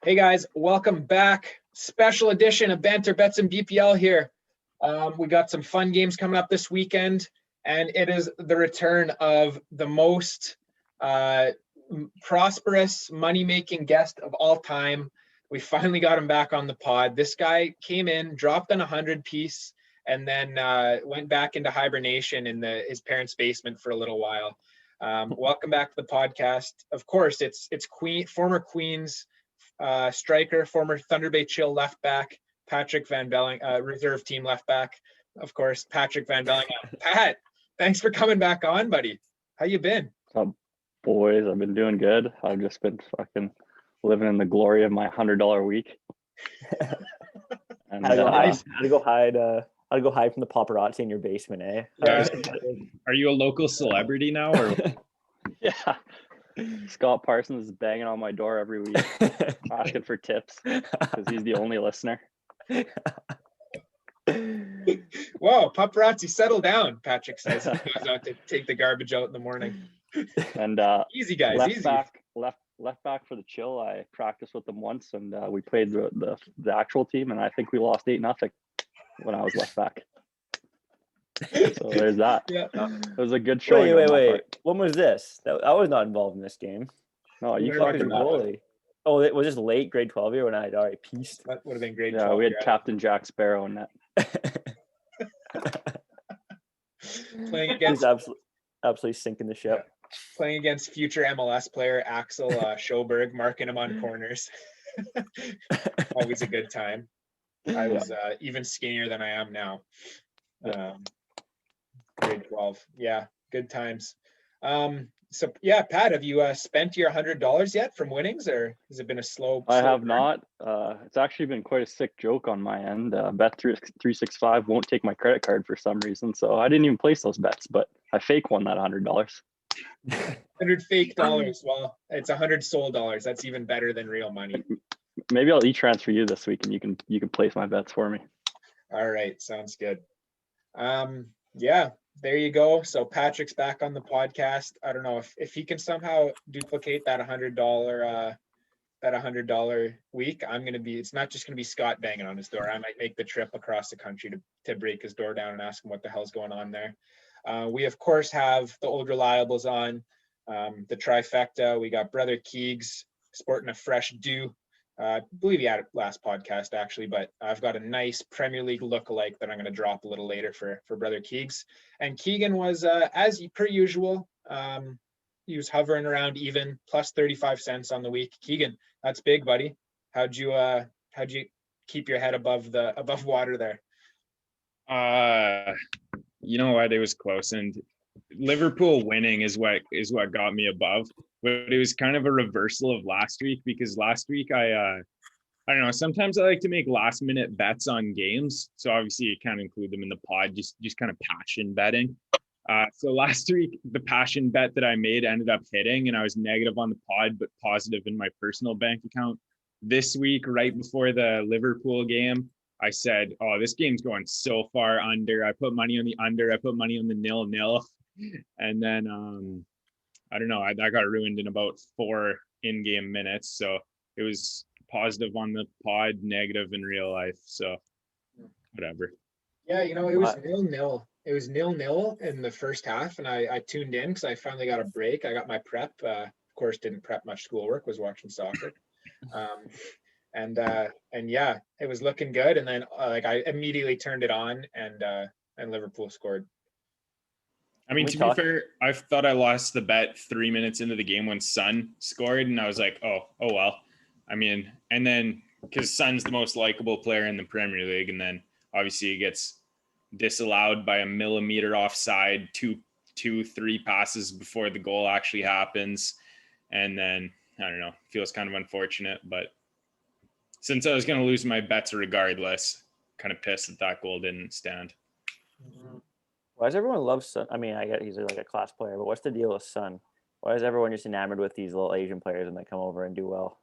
Hey guys, welcome back. Special edition of Banter Bets and BPL here. We got some fun games coming up this weekend, and it is the return of the most prosperous money-making guest of all time. We finally got him back on the pod. This guy came in, dropped on 100 piece, and then went back into hibernation in his parents' basement for a little while. Welcome back to the podcast. Of course, it's former Queens striker, former Thunder Bay Chill left back, Patrick Van Belleghem, reserve team left back, of course, Patrick Van Belleghem. Pat, thanks for coming back on, buddy. How you been? Boys, I've been doing good. I've just been fucking living in the glory of my $100 week. And, how to go hide from the paparazzi in your basement, eh? Yeah. Are you a local celebrity now, or? Yeah. Scott Parsons is banging on my door every week, asking for tips because he's the only listener. Whoa, paparazzi, settle down, Patrick says. He goes out to take the garbage out in the morning. And easy guys, left back for the Chill. I practiced with them once, and we played the actual team, and I think we lost 8-0 when I was left back. So there's that. Yeah. It was a good show. Wait. When was this? I was not involved in this game. No, you fucking goalie. Oh, it was just late grade 12 year when I had already pieced. That would have been grade 12. Yeah, we had Captain Jack Sparrow in that. Playing against absolutely sinking the ship. Yeah. Playing against future MLS player Axel Schoberg, marking him on corners. Always a good time. I was even skinnier than I am now. Grade 12. Yeah, good times. So yeah, Pat, have you spent your $100 yet from winnings, or has it been a slow I have not. It's actually been quite a sick joke on my end. Bet365 won't take my credit card for some reason, so I didn't even place those bets, but I fake won that $100. 100 fake dollars. Well, it's 100 sold dollars. That's even better than real money. Maybe I'll e-transfer you this week, and you can place my bets for me. All right, sounds good. Yeah, there you go. So Patrick's back on the podcast. I don't know if he can somehow duplicate that $100 week. It's not just gonna be Scott banging on his door. I might make the trip across the country to break his door down and ask him what the hell's going on there. We of course have the old reliables on, the trifecta. We got Brother Keegs sporting a fresh do. I believe he had it last podcast actually, but I've got a nice Premier League lookalike that I'm going to drop a little later for Brother Keegs. And Keegan was, as per usual, he was hovering around even, plus 35 cents on the week. Keegan, that's big, buddy. How'd you keep your head above water there? You know what? It was close, and Liverpool winning is what got me above. But it was kind of a reversal of last week, because last week I don't know, sometimes I like to make last minute bets on games. So obviously you can't include them in the pod, just kind of passion betting. So last week, the passion bet that I made ended up hitting, and I was negative on the pod, but positive in my personal bank account. This week, right before the Liverpool game, I said, oh, this game's going so far under. I put money on the under. I put money on the 0-0. And then, I don't know, that got ruined in about 4 in-game minutes. So it was positive on the pod, negative in real life. So whatever. Yeah, it was 0-0. It was 0-0 in the first half, and I tuned in because I finally got a break. I got my prep. Of course, didn't prep much schoolwork. Was watching soccer. And yeah, it was looking good. And then I immediately turned it on, and Liverpool scored. I mean, to be fair, I thought I lost the bet 3 minutes into the game when Son scored, and I was like, oh well. I mean, and then because Son's the most likable player in the Premier League, and then obviously he gets disallowed by a millimeter offside, 2-3 passes before the goal actually happens, and then I don't know, feels kind of unfortunate, but since I was going to lose my bets regardless, kind of pissed that goal didn't stand. Why does everyone love Son? I mean, I get he's like a class player, but what's the deal with Son? Why is everyone just enamored with these little Asian players when they come over and do well?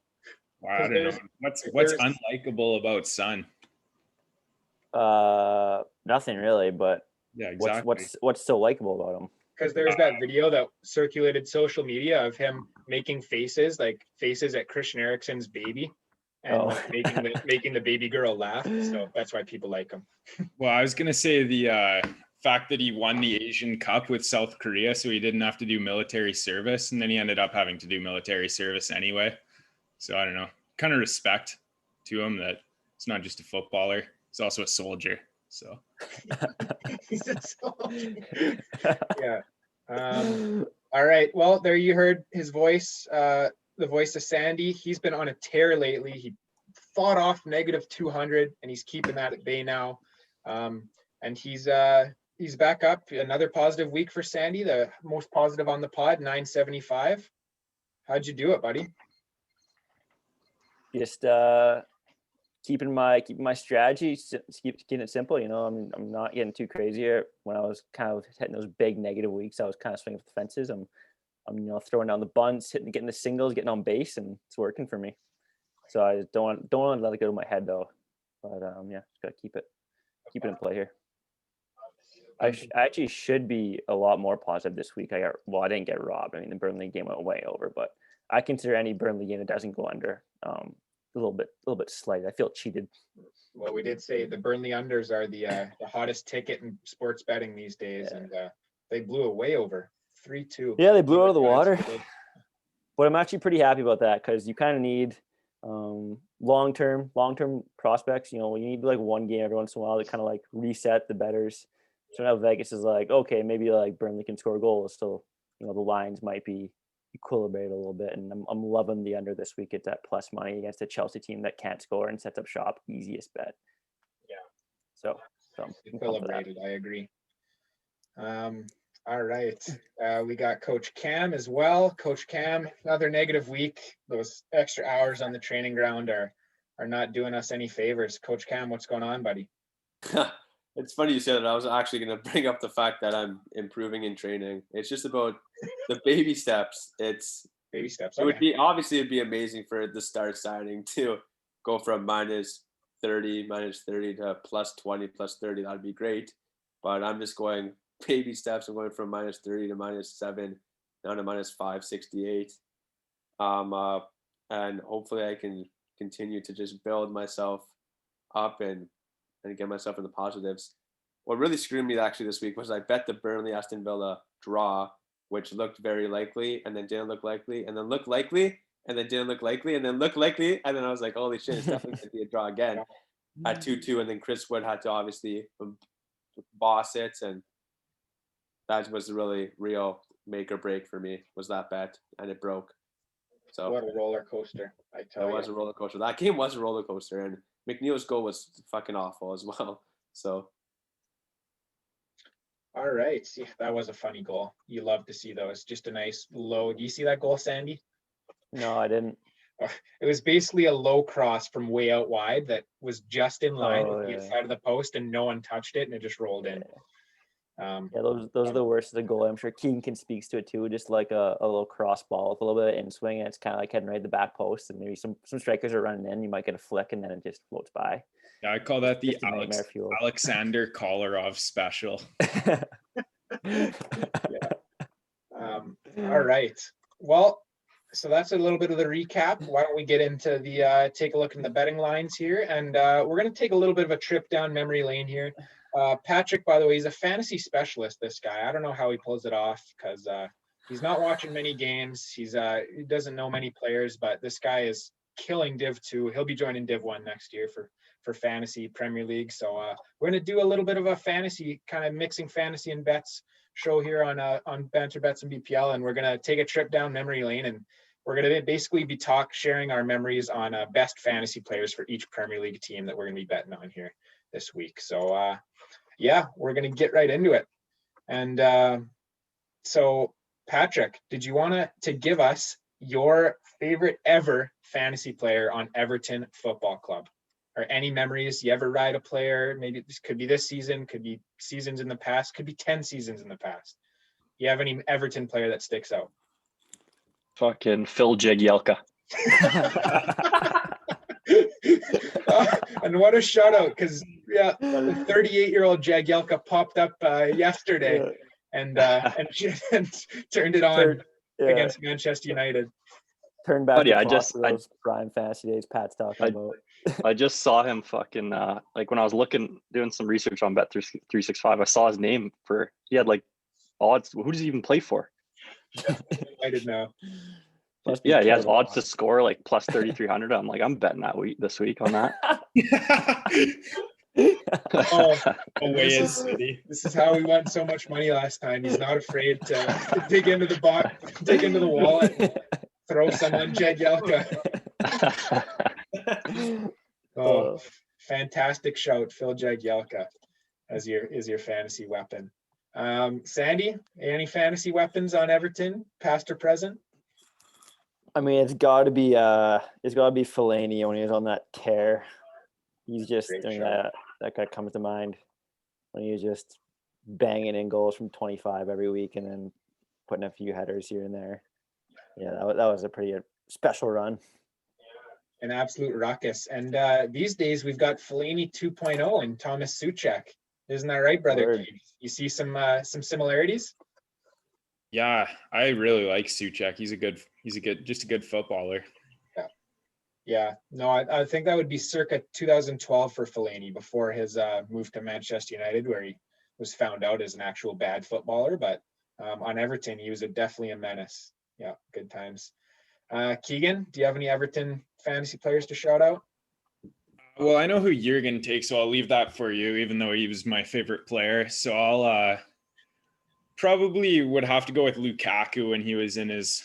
I don't know. What's unlikable about Son? Nothing really, but yeah, exactly. What's so likable about him? Because there's that video that circulated social media of him making faces at Christian Eriksen's baby. and like, making the baby girl laugh. So that's why people like him. Well, I was gonna say the fact that he won the Asian Cup with South Korea, so he didn't have to do military service, and then he ended up having to do military service anyway. So I don't know, kind of respect to him that it's not just a footballer, he's also a soldier. So He's a soldier. Yeah. All right. Well, there you heard his voice, the voice of Sandy. He's been on a tear lately. He fought off -200, and he's keeping that at bay now. And he's back up. Another positive week for Sandy, the most positive on the pod, 975. How'd you do it, buddy? Just keeping my strategy, keeping it simple. You know, I'm not getting too crazy here. When I was kind of hitting those big negative weeks, I was kind of swinging for the fences. I'm throwing down the bunts, getting the singles, getting on base, and it's working for me. So I don't want to let it go to my head though. But yeah, just gotta keep it in play here. I actually should be a lot more positive this week. I didn't get robbed. I mean, the Burnley game went way over, but I consider any Burnley game that doesn't go under a little bit slight. I feel cheated. Well, we did say the Burnley unders are the hottest ticket in sports betting these days, and they blew away over 3-2. Yeah, they blew out of the water. But I'm actually pretty happy about that because you kind of need long-term prospects. You know, you need like one game every once in a while to kind of like reset the bettors. So now Vegas is like, okay, maybe like Burnley can score goals. So, you know, the lines might be equilibrated a little bit. And I'm loving the under this week. It's at plus money against a Chelsea team that can't score and sets up shop. Easiest bet. Yeah. So equilibrated. I agree. All right. We got Coach Cam as well. Coach Cam, another negative week. Those extra hours on the training ground are not doing us any favors. Coach Cam, what's going on, buddy? It's funny you said that. I was actually going to bring up the fact that I'm improving in training. It's just about the baby steps. Baby steps. It would be it'd be amazing for the start signing to go from -30 to +20, +30. That'd be great. But I'm just going baby steps. I'm going from -30 to -7, down to -568. And hopefully I can continue to just build myself up and get myself in the positives. What really screwed me actually this week was I bet the Burnley Aston Villa draw, which looked very likely and then didn't look likely and then looked likely and then didn't look likely and then looked likely. And then I was like, holy shit, it's definitely going to be a draw again at 2-2. And then Chris Wood had to obviously boss it. And that was the really real make or break for me, was that bet. And it broke. So what a roller coaster. I tell you. It was a roller coaster. That game was a roller coaster. And McNeil's goal was fucking awful as well. So. All right. See, that was a funny goal. You love to see those. Just a nice low. Do you see that goal, Sandy? No, I didn't. It was basically a low cross from way out wide that was just in line with the inside of the post, and no one touched it, and it just rolled in. Those are the worst of the goal. I'm sure Keegan can speaks to it too. Just like a little cross ball with a little bit of in swing, and it's kind of like heading right at the back post, and maybe some strikers are running in. You might get a flick, and then it just floats by. Yeah, I call that the Alexander Kolarov special. All right. Well, so that's a little bit of the recap. Why don't we get into the take a look in the betting lines here, and we're going to take a little bit of a trip down memory lane here. Patrick, by the way, he's a fantasy specialist, this guy. I don't know how he pulls it off because he's not watching many games. He doesn't know many players, but this guy is killing Div 2. He'll be joining Div 1 next year for fantasy Premier League. So we're going to do a little bit of a fantasy, kind of mixing fantasy and bets show here on Banter Bets and BPL, and we're going to take a trip down memory lane, and we're going to basically be sharing our memories on best fantasy players for each Premier League team that we're going to be betting on here this week. So yeah, we're going to get right into it. And so Patrick, did you want to give us your favorite ever fantasy player on Everton Football Club? Or any memories you ever ride a player? Maybe this could be this season, could be seasons in the past, could be 10 seasons in the past. You have any Everton player that sticks out? Fucking Phil Jagielka. And what a shout out, because the 38-year-old Jagielka popped up yesterday and turned it on against Manchester United. Turn back But yeah, the clock to those prime fantasy days Pat's talking about. I just saw him fucking like when I was doing some research on Bet365, I saw his name he had like odds. Who does he even play for? I didn't know. Yeah, he has odds to score like plus 3,300. I'm like, I'm betting this week on that. This is how we won so much money last time. He's not afraid to dig into the box, dig into the wallet, and throw someone Jed Yelka. Fantastic shout, Phil Jagielka, as your fantasy weapon. Sandy, any fantasy weapons on Everton, past or present? I mean, it's got to be Fellaini when he was on that tear. He's just that guy comes to mind when he was just banging in goals from 25 every week and then putting a few headers here and there. Yeah, that was a pretty special run. An absolute ruckus. And these days we've got Fellaini 2.0 and Thomas Souček. Isn't that right, brother? Word. You see some similarities? Yeah, I really like Souček. He's a good footballer. Yeah. No, I think that would be circa 2012 for Fellaini before his move to Manchester United, where he was found out as an actual bad footballer. But on Everton, he was definitely a menace. Yeah, good times. Keegan, do you have any Everton fantasy players to shout out? Well, I know who you're going to take, so I'll leave that for you, even though he was my favorite player. So I'll probably would have to go with Lukaku when he was in his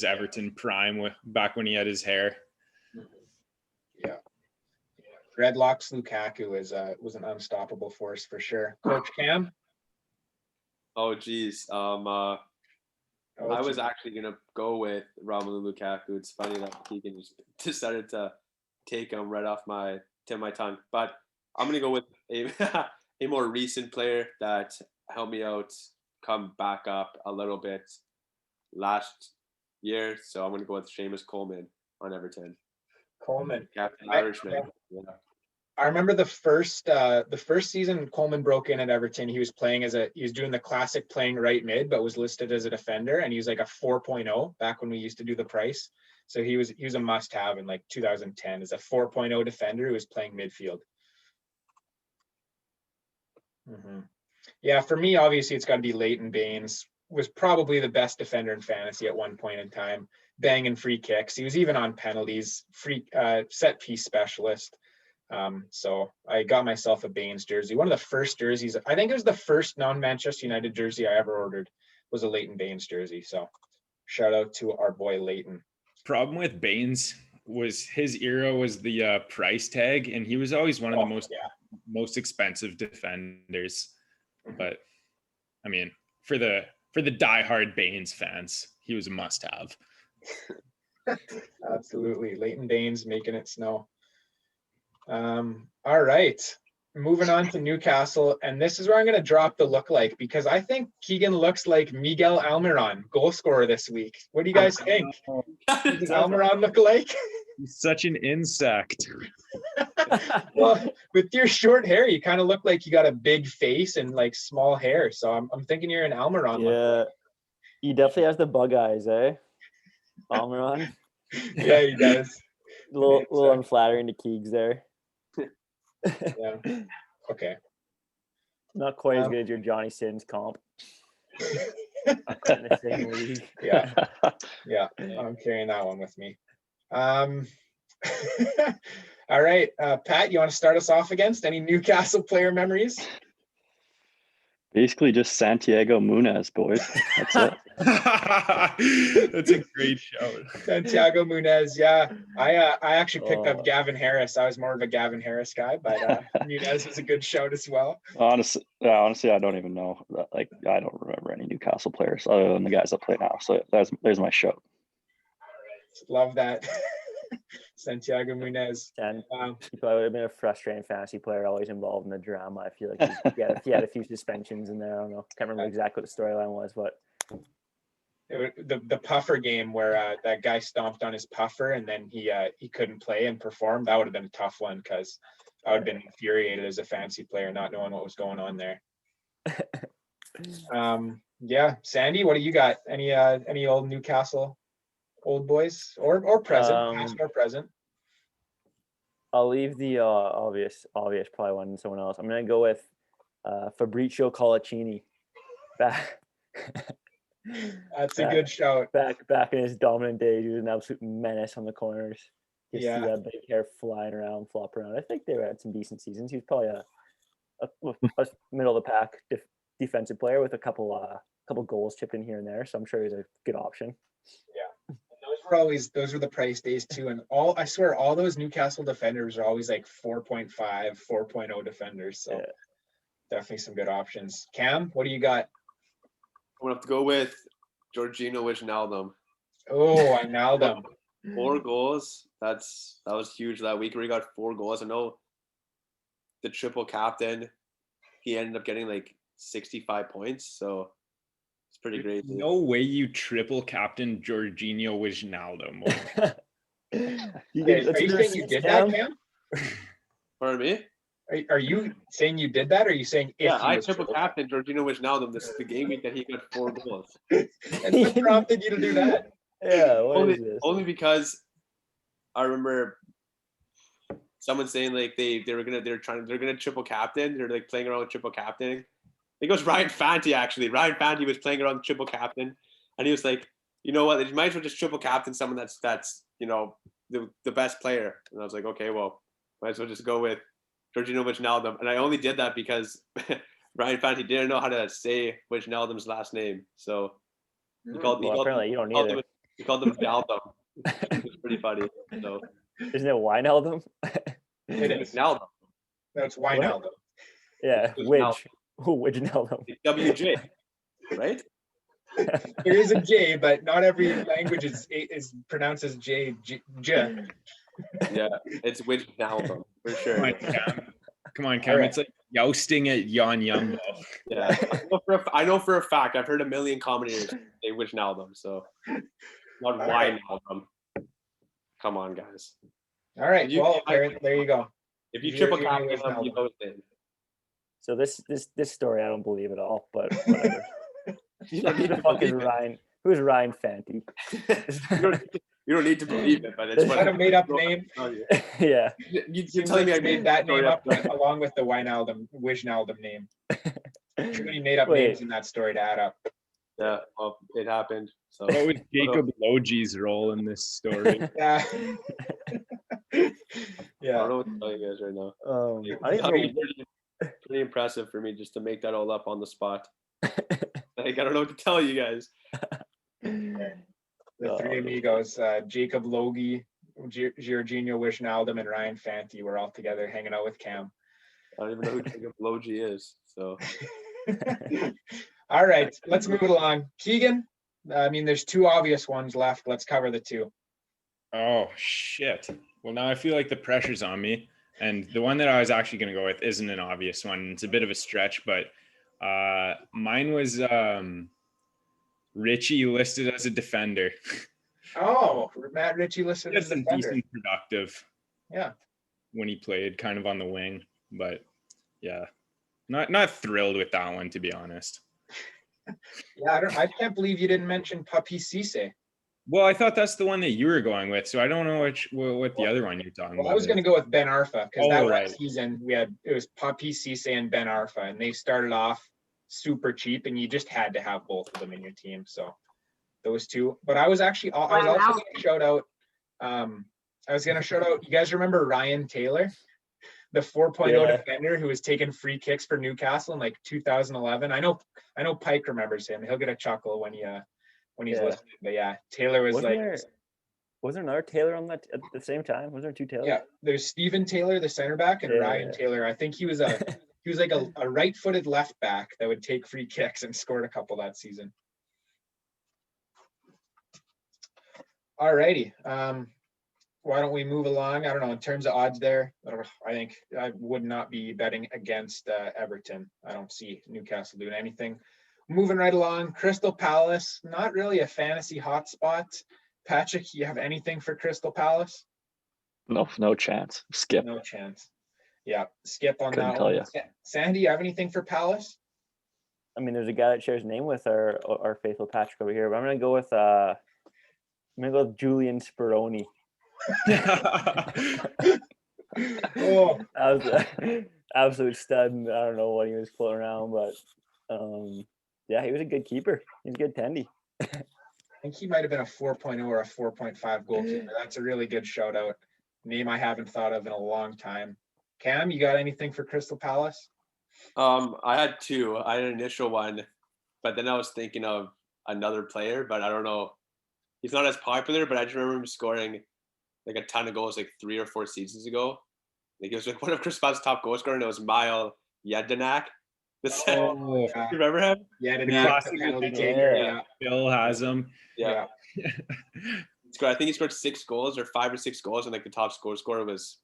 Everton prime, back when he had his hair. Yeah. Dreadlocks Lukaku was an unstoppable force for sure. Coach Cam? Oh, geez. I was actually going to go with Romelu Lukaku. It's funny that Keegan just decided to take him right off my tip of my tongue. But I'm going to go with a more recent player that helped me out come back up a little bit last year. So I'm going to go with Seamus Coleman on Everton. Coleman. Captain Irishman. Yeah. I remember the first season Coleman broke in at Everton. He was doing the classic playing right mid, but was listed as a defender, and he was like a 4.0 back when we used to do the price. So he was a must have in like 2010 as a 4.0 defender who was playing midfield. Mm-hmm. Yeah, for me, obviously it's got to be Leighton Baines. Was probably the best defender in fantasy at one point in time, banging free kicks. He was even on penalties, set piece specialist. So I got myself a Baines jersey. One of the first jerseys, I think it was the first non-Manchester United jersey I ever ordered, was a Leighton Baines jersey. So shout out to our boy Leighton. Problem with Baines was his era was the price tag, and he was always one of the most expensive defenders. But I mean, for the diehard Baines fans, he was a must-have. Absolutely, Leighton Baines making it snow. All right, moving on to Newcastle, and this is where I'm going to drop the lookalike because I think Keegan looks like Miguel Almiron, goal scorer this week. What do you guys think? Does Almiron look alike? He's such an insect. Well, with your short hair, you kind of look like you got a big face and like small hair. So I'm thinking you're an Almiron. Yeah, he definitely has the bug eyes, eh? Almiron. Yeah, he does. A little unflattering to Keegs there. Yeah. Okay. Not quite as good as your Johnny Sins comp. Not quite in the same league. Yeah. Yeah. I'm carrying that one with me. All right. Pat, you want to start us off against any Newcastle player memories? Basically just Santiago Munez, boys. That's it. That's a great show. Santiago Munez, yeah. I actually picked up Gavin Harris. I was more of a Gavin Harris guy, but Munez was a good shout as well. Honestly, I don't even know. Like, I don't remember any Newcastle players other than the guys that play now. So there's my shout. Love that. Santiago Munez. And he probably would have been a frustrating fantasy player, always involved in the drama. I feel like he had a few suspensions in there. I don't know. Can't remember exactly what the storyline was, but the puffer game where that guy stomped on his puffer and then he couldn't play and perform. That would have been a tough one because I would have been infuriated as a fantasy player not knowing what was going on there. Yeah, Sandy, what do you got? Any old Newcastle Old boys or present, past Um, or present. I'll leave the obvious probably one and someone else. I'm gonna go with Fabrizio Colaccini. Back That's a good shout. back in his dominant days, he was an absolute menace on the corners. Just Yeah. see that big hair flying around, flop around. I think they had some decent seasons. He was probably a middle of the pack defensive player with a couple goals chipped in here and there. So I'm sure he's a good option. Those were the price days too. And I swear all those Newcastle defenders are always like 4.5, 4.0 defenders. So Yeah. definitely some good options. Cam, what do you got? I'm gonna have to go with Jorginho Wijnaldum. Oh, I nailed them. 4 goals. That was huge that week where he got 4 goals. I know the triple captain, he ended up getting like 65 points. So it's pretty crazy. No way you triple captain Jorginho Wijnaldum. Are you saying you did that, Cam? Pardon me? Are you saying you did that, or are you saying if Yeah, he I was triple captain Jorginho Wijnaldum. This is the game week that he got 4 goals. And what prompted you to do that? Yeah, what is this? Only because I remember someone saying like they're gonna triple captain. They're like playing around with triple captain. I think it was Ryan Fanti actually. Ryan Fanti was playing around with triple captain, and he was like, you know what? You might as well just triple captain someone that's you know the best player. And I was like, okay, well, might as well just go with Jorginho Wijnaldum. And I only did that because Ryan Fanti didn't know how to say Wijnaldum's last name, so Apparently you don't either. he called him Wijnaldum. It was pretty funny. So Isn't it Wijnaldum? It is. Wijnaldum. That's Wijnaldum. Yeah, Wijnaldum. WJ, right? There is a J, but not every language is pronounced as J. Yeah, it's Wijnaldum for sure. Come on, Cam. Right. It's like jousting at Jan Jumbo. Yeah, I know for a fact. I've heard a million commentators say Wijnaldum, so not Wijnaldum. Come on, guys. All right. Well, there you go. If you triple captain him, you know his name. So this story I don't believe at all, but whatever. You don't need Who to the fuck is believe it. Ryan? Who's Ryan Fanti? You don't need to believe it, but it's Is that a made up name? Yeah. You're telling me I made that name up along with the Wijnaldum name. Too many made up names in that story to add up. Yeah, well, it happened. So What was Jacob Logi's role in this story? Yeah. I Yeah. don't know what to tell you guys right now. I That'd think be pretty impressive for me just to make that all up on the spot. Like, I don't know what to tell you guys. The three amigos, Jacob Logie, Jorginho Wijnaldum, and Ryan Fanti were all together hanging out with Cam. I don't even know who Jacob Logie is. So All right, let's move it along. Keegan, I mean, there's 2 obvious ones left. Let's cover the 2. Oh, shit. Well, now I feel like the pressure's on me. And the one that I was actually going to go with isn't an obvious one. It's a bit of a stretch, but mine was Richie listed as a defender. Oh, Matt Ritchie listed He had as a some defender. decent productive Yeah. when he played kind of on the wing. But, yeah, not thrilled with that one, to be honest. Yeah, I can't believe you didn't mention Papi Cisse. Well, I thought that's the one that you were going with, so I don't know what the other one you're talking Well, about. I was going to go with Ben Arfa because Oh, that right. last season it was Papi Cisse and Ben Arfa, and they started off super cheap, and you just had to have both of them in your team. So those 2. But I was also going to shout out. You guys remember Ryan Taylor, the 4.0 defender who was taking free kicks for Newcastle in like 2011? I know Pike remembers him. He'll get a chuckle when he's listening. But yeah, Taylor was wasn't there another Taylor on that at the same time? Was there 2 Taylors? Yeah, there's Stephen Taylor, the center back, and Ryan Taylor. I think he was like a right-footed left back that would take free kicks and scored a couple that season. All righty. Why don't we move along? I don't know. In terms of odds there, I think I would not be betting against Everton. I don't see Newcastle doing anything. Moving right along, Crystal Palace, not really a fantasy hotspot. Patrick, you have anything for Crystal Palace? No chance. Skip. No chance. Yeah, skip on Couldn't that tell one. ya. Sandy, you have anything for Palace? I mean, there's a guy that shares a name with our faithful Patrick over here, but I'm gonna go with I'm gonna go with Julian Speroni. Oh, That was a absolute stud. And I don't know what he was floating around, but yeah, he was a good keeper. He's a good tendy. I think he might have been a 4.0 or a 4.5 goalkeeper. That's a really good shout out. Name I haven't thought of in a long time. Cam, you got anything for Crystal Palace? I had two. I had an initial one, but then I was thinking of another player, but I don't know. He's not as popular, but I just remember him scoring like a ton of goals like 3 or 4 seasons ago. Like, he was like one of Crystal Palace's top goal scorers, and it was Mile Jedinak. Oh, You remember him? Yeah, the the classic penalty with taker. yeah. Yeah. Bill has him. Yeah. He scored, I think he scored 6 goals or 5 or 6 goals, and like the top scorer was,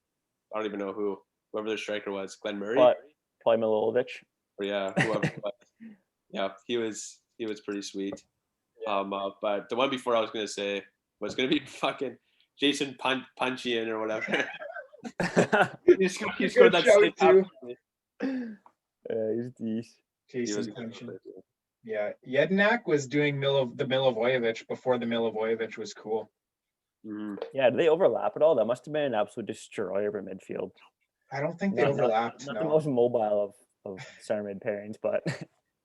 I don't even know whoever the striker was, Glenn Murray. Probably Milojevic. Or yeah, whoever. But yeah, he was pretty sweet. But the one before I was gonna say was gonna be fucking Jason Punchian or whatever. he scored that stick too. He's decent. Jason Punchin. Yeah, Jedinak was doing the Milivojevic before the Milivojevic was cool. Mm-hmm. Yeah, do they overlap at all? That must have been an absolute destroyer of midfield. I don't think they overlapped. Not No. the most mobile of center mid pairings, but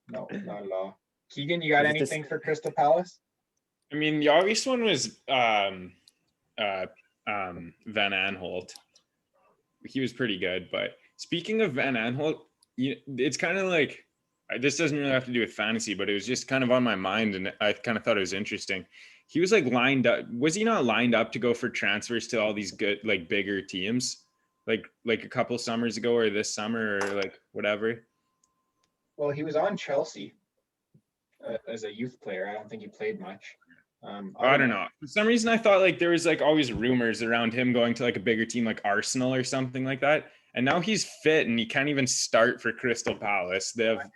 No, not at all. Keegan, you got Is it anything for Crystal Palace? I mean, the obvious one was Van Aanholt. He was pretty good, but speaking of Van Aanholt, it's kind of like, this doesn't really have to do with fantasy, but it was just kind of on my mind, and I kind of thought it was interesting. He was like lined up. Was he not lined up to go for transfers to all these good, like bigger teams, like a couple summers ago or this summer or like whatever? Well, he was on Chelsea as a youth player. I don't think he played much. I don't know. For some reason, I thought like there was like always rumors around him going to like a bigger team like Arsenal or something like that. And now he's fit and he can't even start for Crystal Palace. They have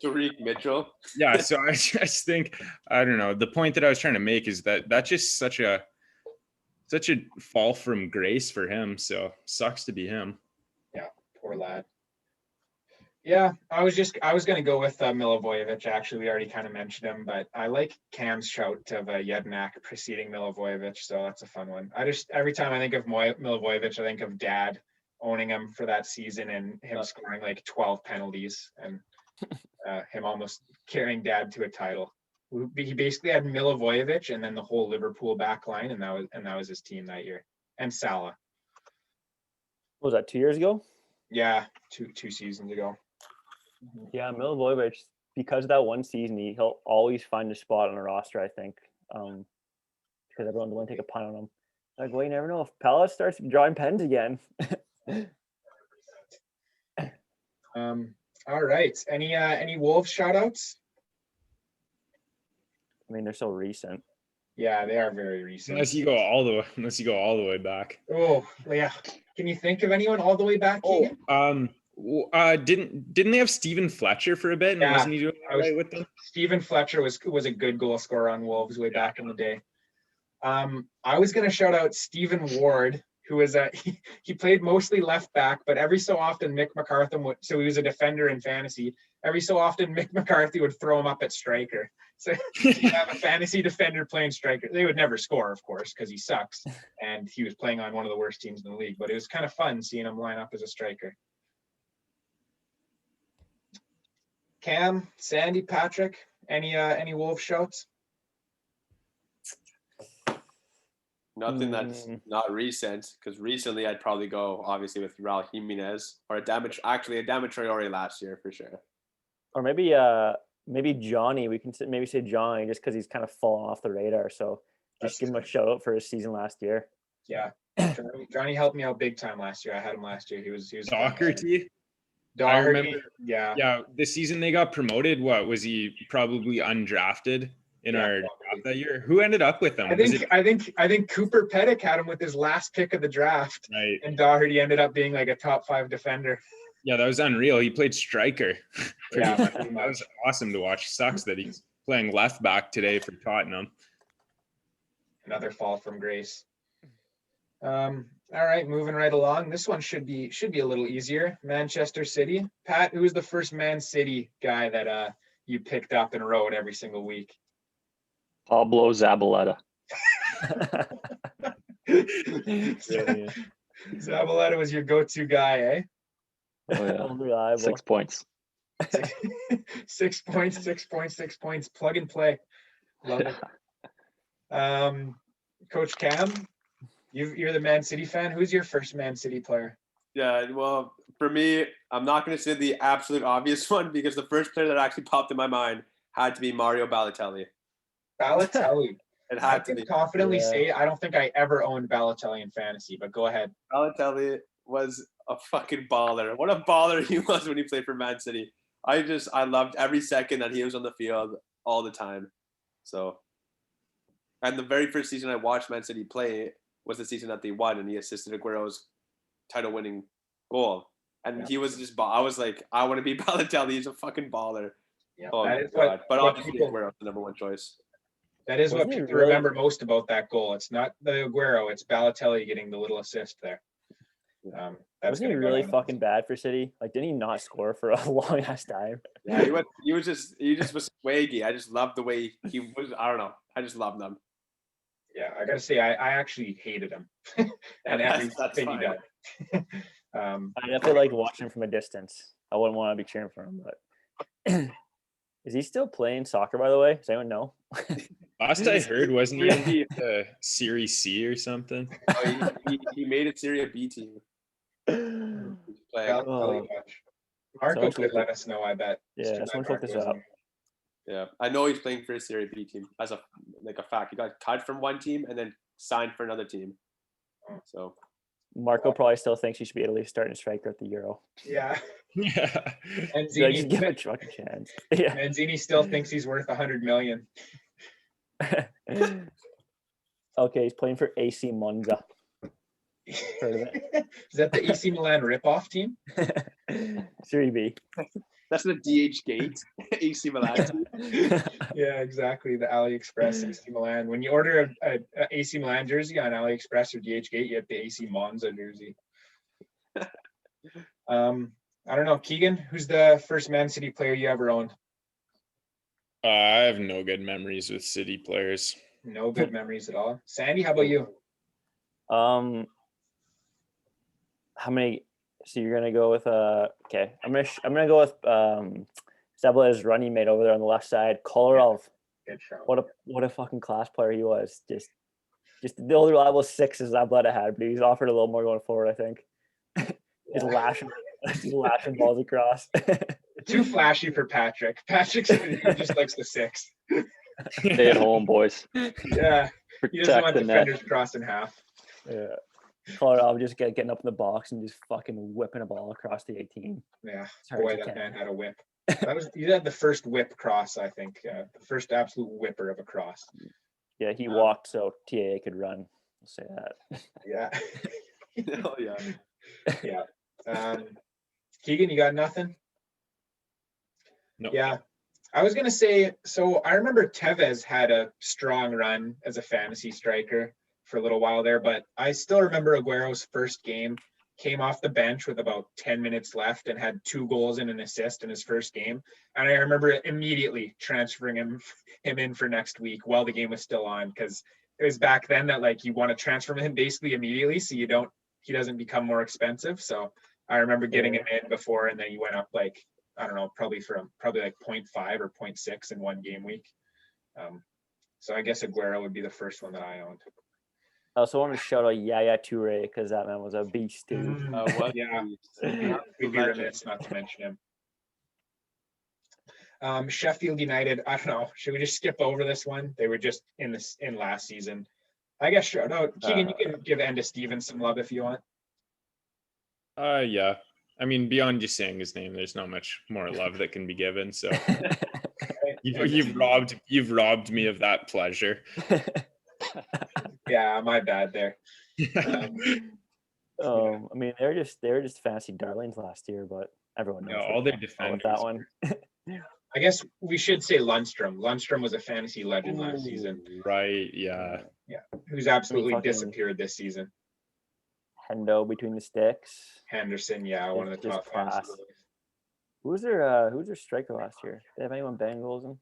Tariq Mitchell. Yeah, so I just think, I don't know. The point that I was trying to make is that that's just such a fall from grace for him. So sucks to be him. Yeah, poor lad. Yeah, I was going to go with Milivojevic. Actually, we already kind of mentioned him, but I like Cam's shout of Jedinak preceding Milivojevic, so that's a fun one. Every time I think of Milivojevic, I think of Dad owning him for that season and him scoring like 12 penalties and him almost carrying Dad to a title. He basically had Milivojevic and then the whole Liverpool back line, and that was his team that year. And Salah. What was that, 2 years ago? Yeah, two seasons ago. Yeah, Milivojevic, because of that one season, he'll always find a spot on the roster, I think, because everyone's going to take a punt on him. Like, well, you never know if Palace starts drawing pens again. All right. Any Wolves shout outs? I mean, they're so recent. Yeah, they are very recent. Unless you go all the way back. Oh, yeah. Can you think of anyone all the way back? Keegan? Didn't they have Stephen Fletcher for a bit? And wasn't he doing all right with them? Stephen Fletcher was a good goal scorer on Wolves way back in the day. I was going to shout out Stephen Ward, who was he played mostly left back, but every so often Mick McCarthy so he was a defender in fantasy. Every so often Mick McCarthy would throw him up at striker. So you have a fantasy defender playing striker. They would never score, of course, because he sucks, and he was playing on one of the worst teams in the league. But it was kind of fun seeing him line up as a striker. Cam, Sandy, Patrick, any Wolves shouts? Nothing that's not recent, because recently I'd probably go obviously with Raul Jimenez or Adama Traore last year for sure. Or maybe Johnny. We can maybe say Johnny just because he's kind of fallen off the radar. So just give him a shout out for his season last year. Yeah, Johnny helped me out big time last year. I had him last year. He was Doherty. I remember. Yeah. The season they got promoted, what was he probably undrafted in our draft that year? Who ended up with them? I think Cooper Pettick had him with his last pick of the draft, right? And Doherty ended up being like a top 5 defender. Yeah, that was unreal. He played striker. Yeah, that was awesome to watch. Sucks that he's playing left back today for Tottenham. Another fall from grace. All right, moving right along. This one should be a little easier. Manchester City. Pat, who was the first Man City guy that you picked up and rode every single week? Pablo Zabaleta. Brilliant. Zabaleta was your go-to guy, eh? Oh yeah, Unreliable. 6 points. 6 points, 6 points, 6 points. Plug and play. Love it. Coach Cam, you're the Man City fan. Who's your first Man City player? Yeah, well, for me, I'm not going to say the absolute obvious one because the first player that actually popped in my mind had to be Mario Balotelli. Balotelli. It I had to can be. confidently Yeah. say I don't think I ever owned Balotelli in fantasy, but go ahead. Balotelli was a fucking baller. What a baller he was when he played for Man City. I loved every second that he was on the field all the time. So, and the very first season I watched Man City play was the season that they won, and he assisted Aguero's title-winning goal. And he was just, I was like, I want to be Balotelli. He's a fucking baller. Yeah, Oh that my is god! But what obviously, people- Aguero's the number one choice. That is what Wasn't he people really- remember most about that goal. It's not the Aguero, it's Balotelli getting the little assist there. That's Wasn't he gonna go really down. fucking bad for City? Like, didn't he not score for a long ass time? Yeah, he just was swaggy. I just loved the way he was. I don't know. I just loved him. Yeah, I gotta say, I actually hated him and That's everything he fine. did. I definitely like watching him from a distance. I wouldn't want to be cheering for him, but is he still playing soccer, by the way? Does anyone know? Last I heard, wasn't he Yeah, in he, the Series C or something? he made a Serie B team. He's playing. I'll tell you Oh, much. Marco Someone could look let us know, I bet. yeah, Mr. someone Marco look this is up. in. Yeah, I know he's playing for a Serie B team as a fact. He got cut from one team and then signed for another team. So Marco probably still thinks he should be Italy's starting striker at the Euro. Yeah. Yeah. And So just give him a fucking chance. Yeah. Manzini still thinks he's worth 100 million. Okay, he's playing for AC Monza. Heard of Is that the AC Milan ripoff team? Serie B. that's the DH gate AC Milan team. Yeah, exactly. The AliExpress AC Milan. When you order a AC Milan jersey on AliExpress or DHgate, you get the AC Monza jersey. I don't know, Keegan, who's the first Man City player you ever owned? I have no good memories with City players. No good memories at all. Sandy, how about you? How many? So you're gonna go with okay. I'm gonna go with Zabaleta's running mate over there on the left side, Kolarov. Good show. What a fucking class player he was. Just the only reliable six as Zabaleta had, but he's offered a little more going forward, I think. Just lashing balls across. Too flashy for Patrick. Patrick he just likes the six. Stay at home, boys. Yeah, he doesn't Protect want the net. defenders crossing half. Yeah. Kolarov just getting up in the box and just fucking whipping a ball across the 18. Yeah, It's hard boy, to that catch. man had a whip. You had the first whip cross, I think. The first absolute whipper of a cross. Yeah, he walked so TAA could run. I'll say that. Yeah. Oh yeah. Yeah. Keegan, you got nothing? No. Yeah. I was gonna say, so I remember Tevez had a strong run as a fantasy striker for a little while there, but I still remember Aguero's first game, came off the bench with about 10 minutes left and had 2 goals and an assist in his first game. And I remember immediately transferring him in for next week while the game was still on, because it was back then that like you want to transfer him basically immediately so he doesn't become more expensive. So I remember getting him in before, and then he went up like, I don't know, probably like 0.5 or 0.6 in one game week. So I guess Aguero would be the first one that I owned. I also want to shout out Yaya Toure because that man was a beast, dude. What? Yeah, we'd be remiss not to mention him. Sheffield United, I don't know. Should we just skip over this one? They were just in last season. I guess shout out. Keegan, you can give Enda Stevens some love if you want. Yeah. I mean, beyond just saying his name, there's not much more love that can be given. So you've robbed me of that pleasure. Yeah, my bad there. I mean, they were just fantasy darlings last year, but everyone knows all their with defenders. that one. I guess we should say Lundstrom. Lundstrom was a fantasy legend last season. Right. Yeah. Who's absolutely fucking- disappeared this season. Hendo between the sticks. Henderson, yeah, one of the Just top five. class. Who was their striker last year? Did they have anyone bang goals in?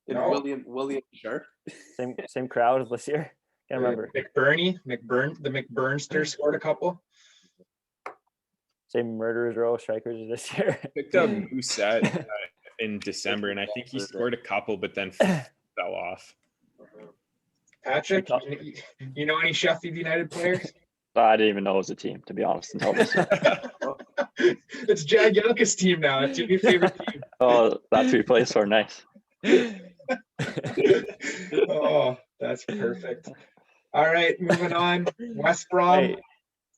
And No. William Sharp. Same crowd as this year. Can't remember. The McBurnster scored a couple. Same murderers row strikers this year. Picked up Mousset in December, and I think he scored a couple, but then fell off. Patrick, you know any Sheffield United players? I didn't even know it was a team, to be honest, until this year. It's Jagielka's team now. It's your new favorite team. Oh, that's who he plays for. Nice. Oh, that's perfect. All right, moving on. West Brom. Hey,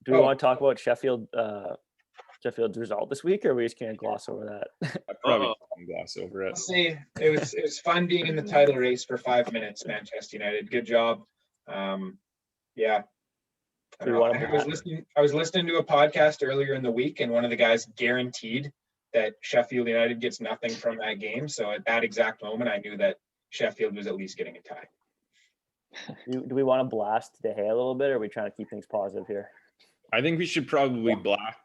do we want to talk about Sheffield's result this week, or are we just gonna gloss over that? I probably can gloss over it. I'll say it was fun being in the title race for 5 minutes, Manchester United. Good job. Yeah. I was listening to a podcast earlier in the week, and one of the guys guaranteed that Sheffield United gets nothing from that game. So at that exact moment, I knew that Sheffield was at least getting a tie. Do we want to blast De Gea a little bit, or are we trying to keep things positive here? I think we should probably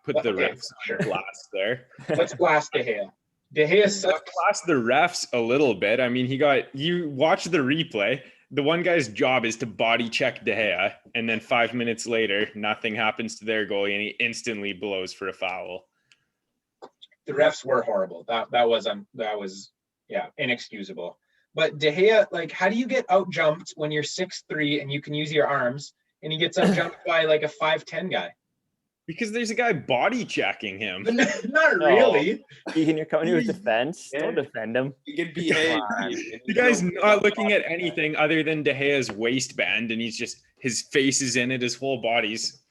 put the refs on blast there. Let's blast De Gea. De Gea sucks. Blast the refs a little bit. I mean, you watch the replay. The one guy's job is to body check De Gea, and then 5 minutes later, nothing happens to their goalie, and he instantly blows for a foul. The refs were horrible. That was inexcusable. But De Gea, like, how do you get out jumped when you're 6'3" and you can use your arms, and he gets out jumped by like a 5'10" guy? Because there's a guy body checking him. Not really. Keegan, you're coming to his defense. Don't defend him. You can behave. The guy's not looking at anything other than De Gea's waistband, and his face is in it. His whole body's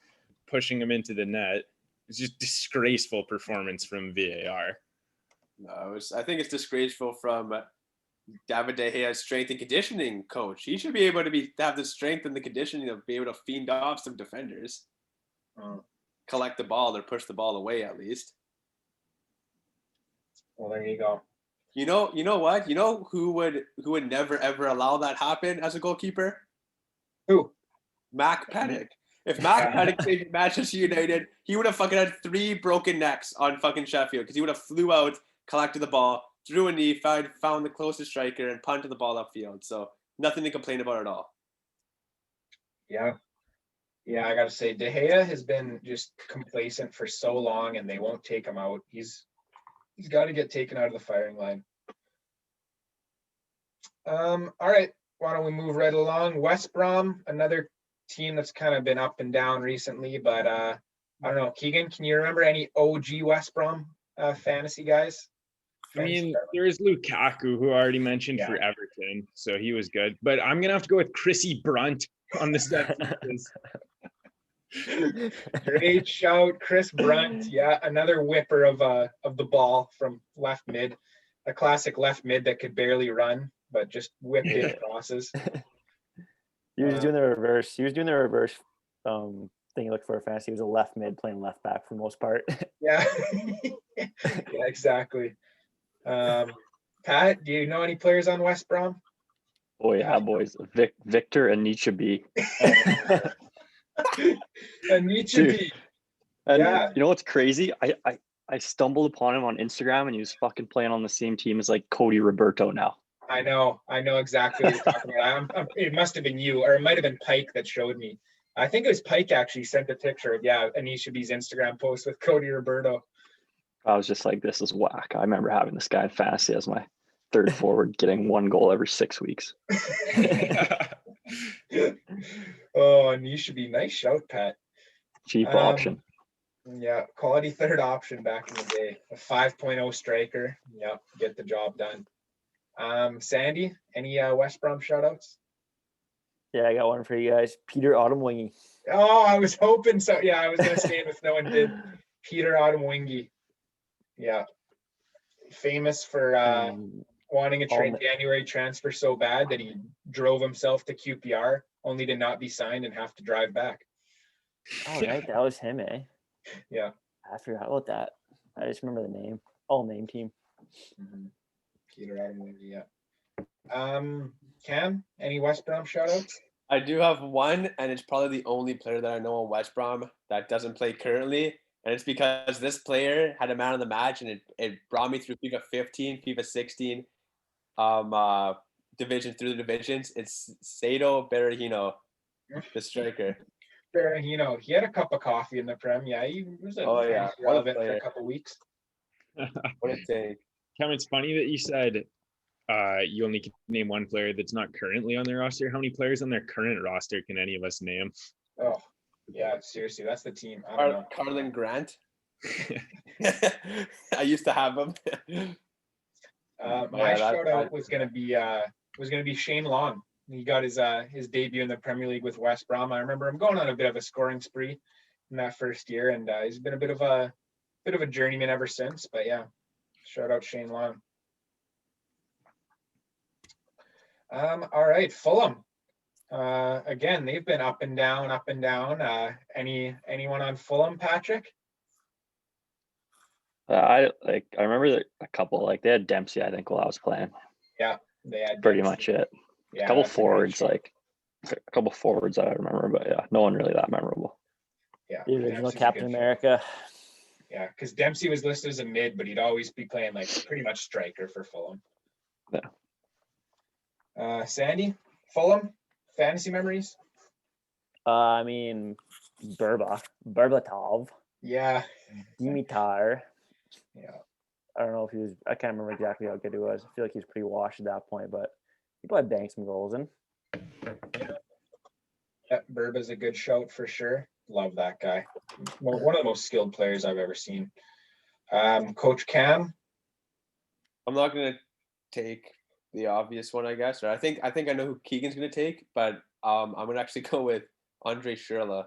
pushing him into the net. It's just disgraceful performance from VAR. No, I think it's disgraceful from David De Gea's strength and conditioning coach. He should be able to have the strength and the conditioning to be able to fiend off some defenders. Collect the ball or push the ball away at least. Well, there you go. You know what? You know who would never ever allow that happen as a goalkeeper? Who? Mac Paddock. If Mac Paddock played in Manchester United, he would have fucking had 3 broken necks on fucking Sheffield because he would have flew out, collected the ball, threw a knee, found the closest striker, and punted the ball upfield. So nothing to complain about at all. Yeah, I gotta say, De Gea has been just complacent for so long, and they won't take him out. He's got to get taken out of the firing line. All right, why don't we move right along? West Brom, another team that's kind of been up and down recently, but I don't know. Keegan, can you remember any OG West Brom fantasy guys? I mean, there is Lukaku, who I already mentioned for Everton, so he was good. But I'm gonna have to go with Chrissy Brunt on the set. Great shout, Chris Brunt. Yeah, another whipper of the ball from left mid, a classic left mid that could barely run, but just whipped in crosses. He was doing the reverse. He was doing the reverse thing you look for a fantasy. He was a left mid playing left back for the most part. Yeah, yeah, exactly. Pat, do you know any players on West Brom? Oh yeah, boys. Victor and Nietzsche B. And Nietzsche B. And you know what's crazy? I stumbled upon him on Instagram, and he was fucking playing on the same team as like Cody Roberto now. I know exactly what you're talking about. It must have been you, or it might have been Pike that showed me. I think it was Pike actually sent a picture of Anisha B's Instagram post with Cody Roberto. I was just like, this is whack. I remember having this guy in fantasy as my third forward, getting 1 goal every 6 weeks. Oh, Anisha B, nice shout, Pat. Cheap option. Yeah, quality third option back in the day. A 5.0 striker. Yeah, get the job done. Sandy, any West Brom shout-outs? Yeah, I got one for you guys. Peter Autumnwingy. Oh, I was hoping so. Yeah, I was going to say it if no one did. Peter Autumnwingy. Yeah. Famous for wanting a January transfer so bad that he drove himself to QPR, only to not be signed and have to drive back. Oh, right. That was him, eh? Yeah. I forgot about that. I just remember the name. All name team. Mm-hmm. Peter Autumnwingy, yeah. Cam, any West Brom shout-outs? I do have one, and it's probably the only player that I know on West Brom that doesn't play currently. And it's because this player had a man of the match, and it brought me through FIFA 15, FIFA 16, division through the divisions. It's Sado Berahino. the striker. Fair, you know, he had a cup of coffee in the Prem. Yeah, he was Oh, yeah. fantasy What a relevant for player. a couple weeks. What a take. Cam, it's funny that you said you only can name one player that's not currently on their roster. How many players on their current roster can any of us name? Oh, yeah, seriously, that's the team. I don't know. Carlin Grant. I used to have him. My shout out was gonna be Shane Long. He got his debut in the Premier League with West Brom. I remember him going on a bit of a scoring spree in that first year, and he's been a bit of a journeyman ever since. But yeah, shout out Shane Long. All right, Fulham. Again, they've been up and down, up and down. Anyone on Fulham, Patrick? I remember a couple, like they had Dempsey, I think, while I was playing. Yeah, they had Pretty Dempsey. much it. Yeah, a couple that's a great forwards, shout. like a couple forwards I remember, but yeah, no one really that memorable. Yeah, The original Dempsey's a Captain good shout. America. Yeah, because Dempsey was listed as a mid, but he'd always be playing like pretty much striker for Fulham. Yeah. Sandy, Fulham, fantasy memories? I mean, Berbatov, Yeah. Dimitar. Yeah. I don't know if he was. I can't remember exactly how good he was. I feel like he was pretty washed at that point, but he probably banged some goals in. Yeah, Burba's a good shout for sure. Love that guy. One of the most skilled players I've ever seen. Coach Cam. I'm not gonna take the obvious one, I guess. Or I think I know who Keegan's gonna take, but I'm gonna actually go with Andre Schürrle.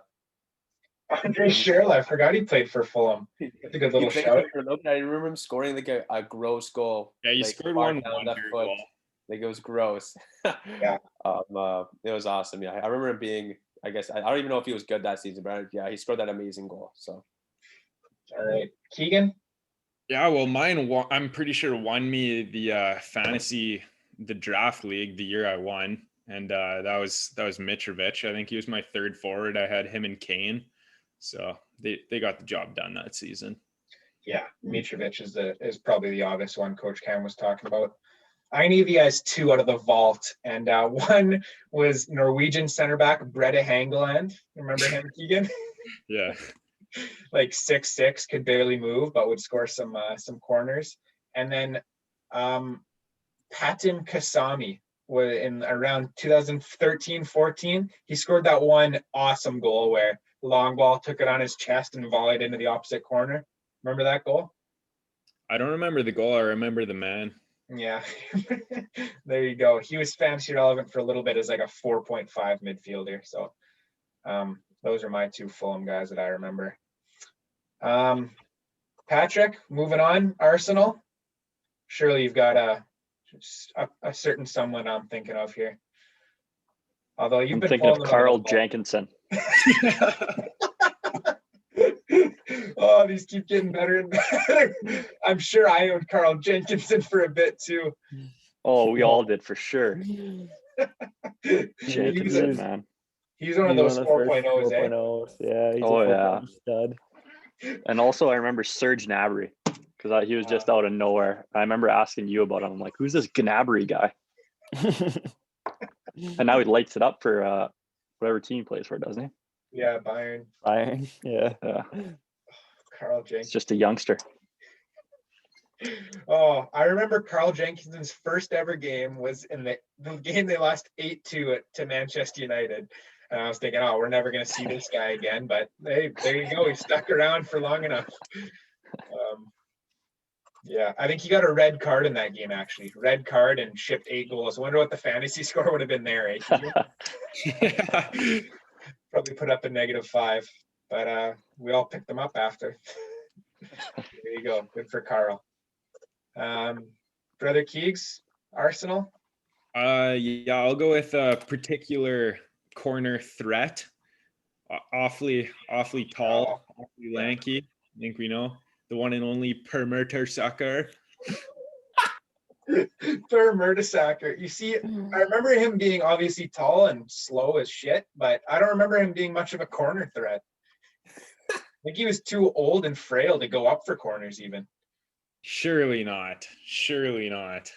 Andre Schürrle. I forgot he played for Fulham. That's a good little He played shout. for Logan. I remember him scoring like a gross goal. Yeah, you like, scored far one down left wonder foot. goal. Like it was gross. Yeah. It was awesome. Yeah, I remember him being. I guess I don't even know if he was good that season, but yeah, he scored that amazing goal. So. All right, Keegan. Yeah, well, mine, I'm pretty sure won me the the draft league the year I won. And that was Mitrovic. I think he was my third forward. I had him and Kane. So they got the job done that season. Yeah, Mitrovic is probably the obvious one Coach Cam was talking about. I knew he has two out of the vault, and one was Norwegian center back Brede Hangeland. Remember him, Keegan? Yeah. Like 6'6", could barely move, but would score some corners. And then Patim Kasami was in around 2013-14. He scored that one awesome goal where long ball took it on his chest and volleyed into the opposite corner. Remember that goal? I don't remember the goal. I remember the man. Yeah. There you go. He was fantasy relevant for a little bit as like a 4.5 midfielder. So those are my two Fulham guys that I remember. Patrick, moving on, Arsenal. Surely you've got a certain someone I'm thinking of here. Although you've I'm been thinking of pulling them Carl out of the Jenkinson. Oh, these keep getting better and better. I'm sure I owned Carl Jenkinson for a bit too. Oh, we all did for sure. Jenkinson, man. He's one of those 4.0s, eh? 4.0s. Yeah. He's Oh, a yeah. 4.0 stud. And also, I remember Serge Gnabry because he was just out of nowhere. I remember asking you about him. I'm like, who's this Gnabry guy? And now he lights it up for whatever team he plays for, doesn't he? Yeah, Bayern. Bayern. Yeah. Carl It's Jenkins. just a youngster. Oh, I remember Carl Jenkinson's first ever game was in the game they lost 8-2 to Manchester United. And I was thinking, oh, we're never going to see this guy again. But hey, there you go. He stuck around for long enough. Yeah, I think he got a red card in that game, actually. Red card and shipped 8 goals. I wonder what the fantasy score would have been there, eh? Probably put up a -5. But we all picked them up after. There you go. Good for Carl. Brother Keegs, Arsenal? Yeah, I'll go with a particular corner threat. Awfully tall, awfully lanky. I think we know. The one and only Per Mertesacker. Per Mertesacker. You see, I remember him being obviously tall and slow as shit, but I don't remember him being much of a corner threat. I think he was too old and frail to go up for corners even. Surely not. Surely not.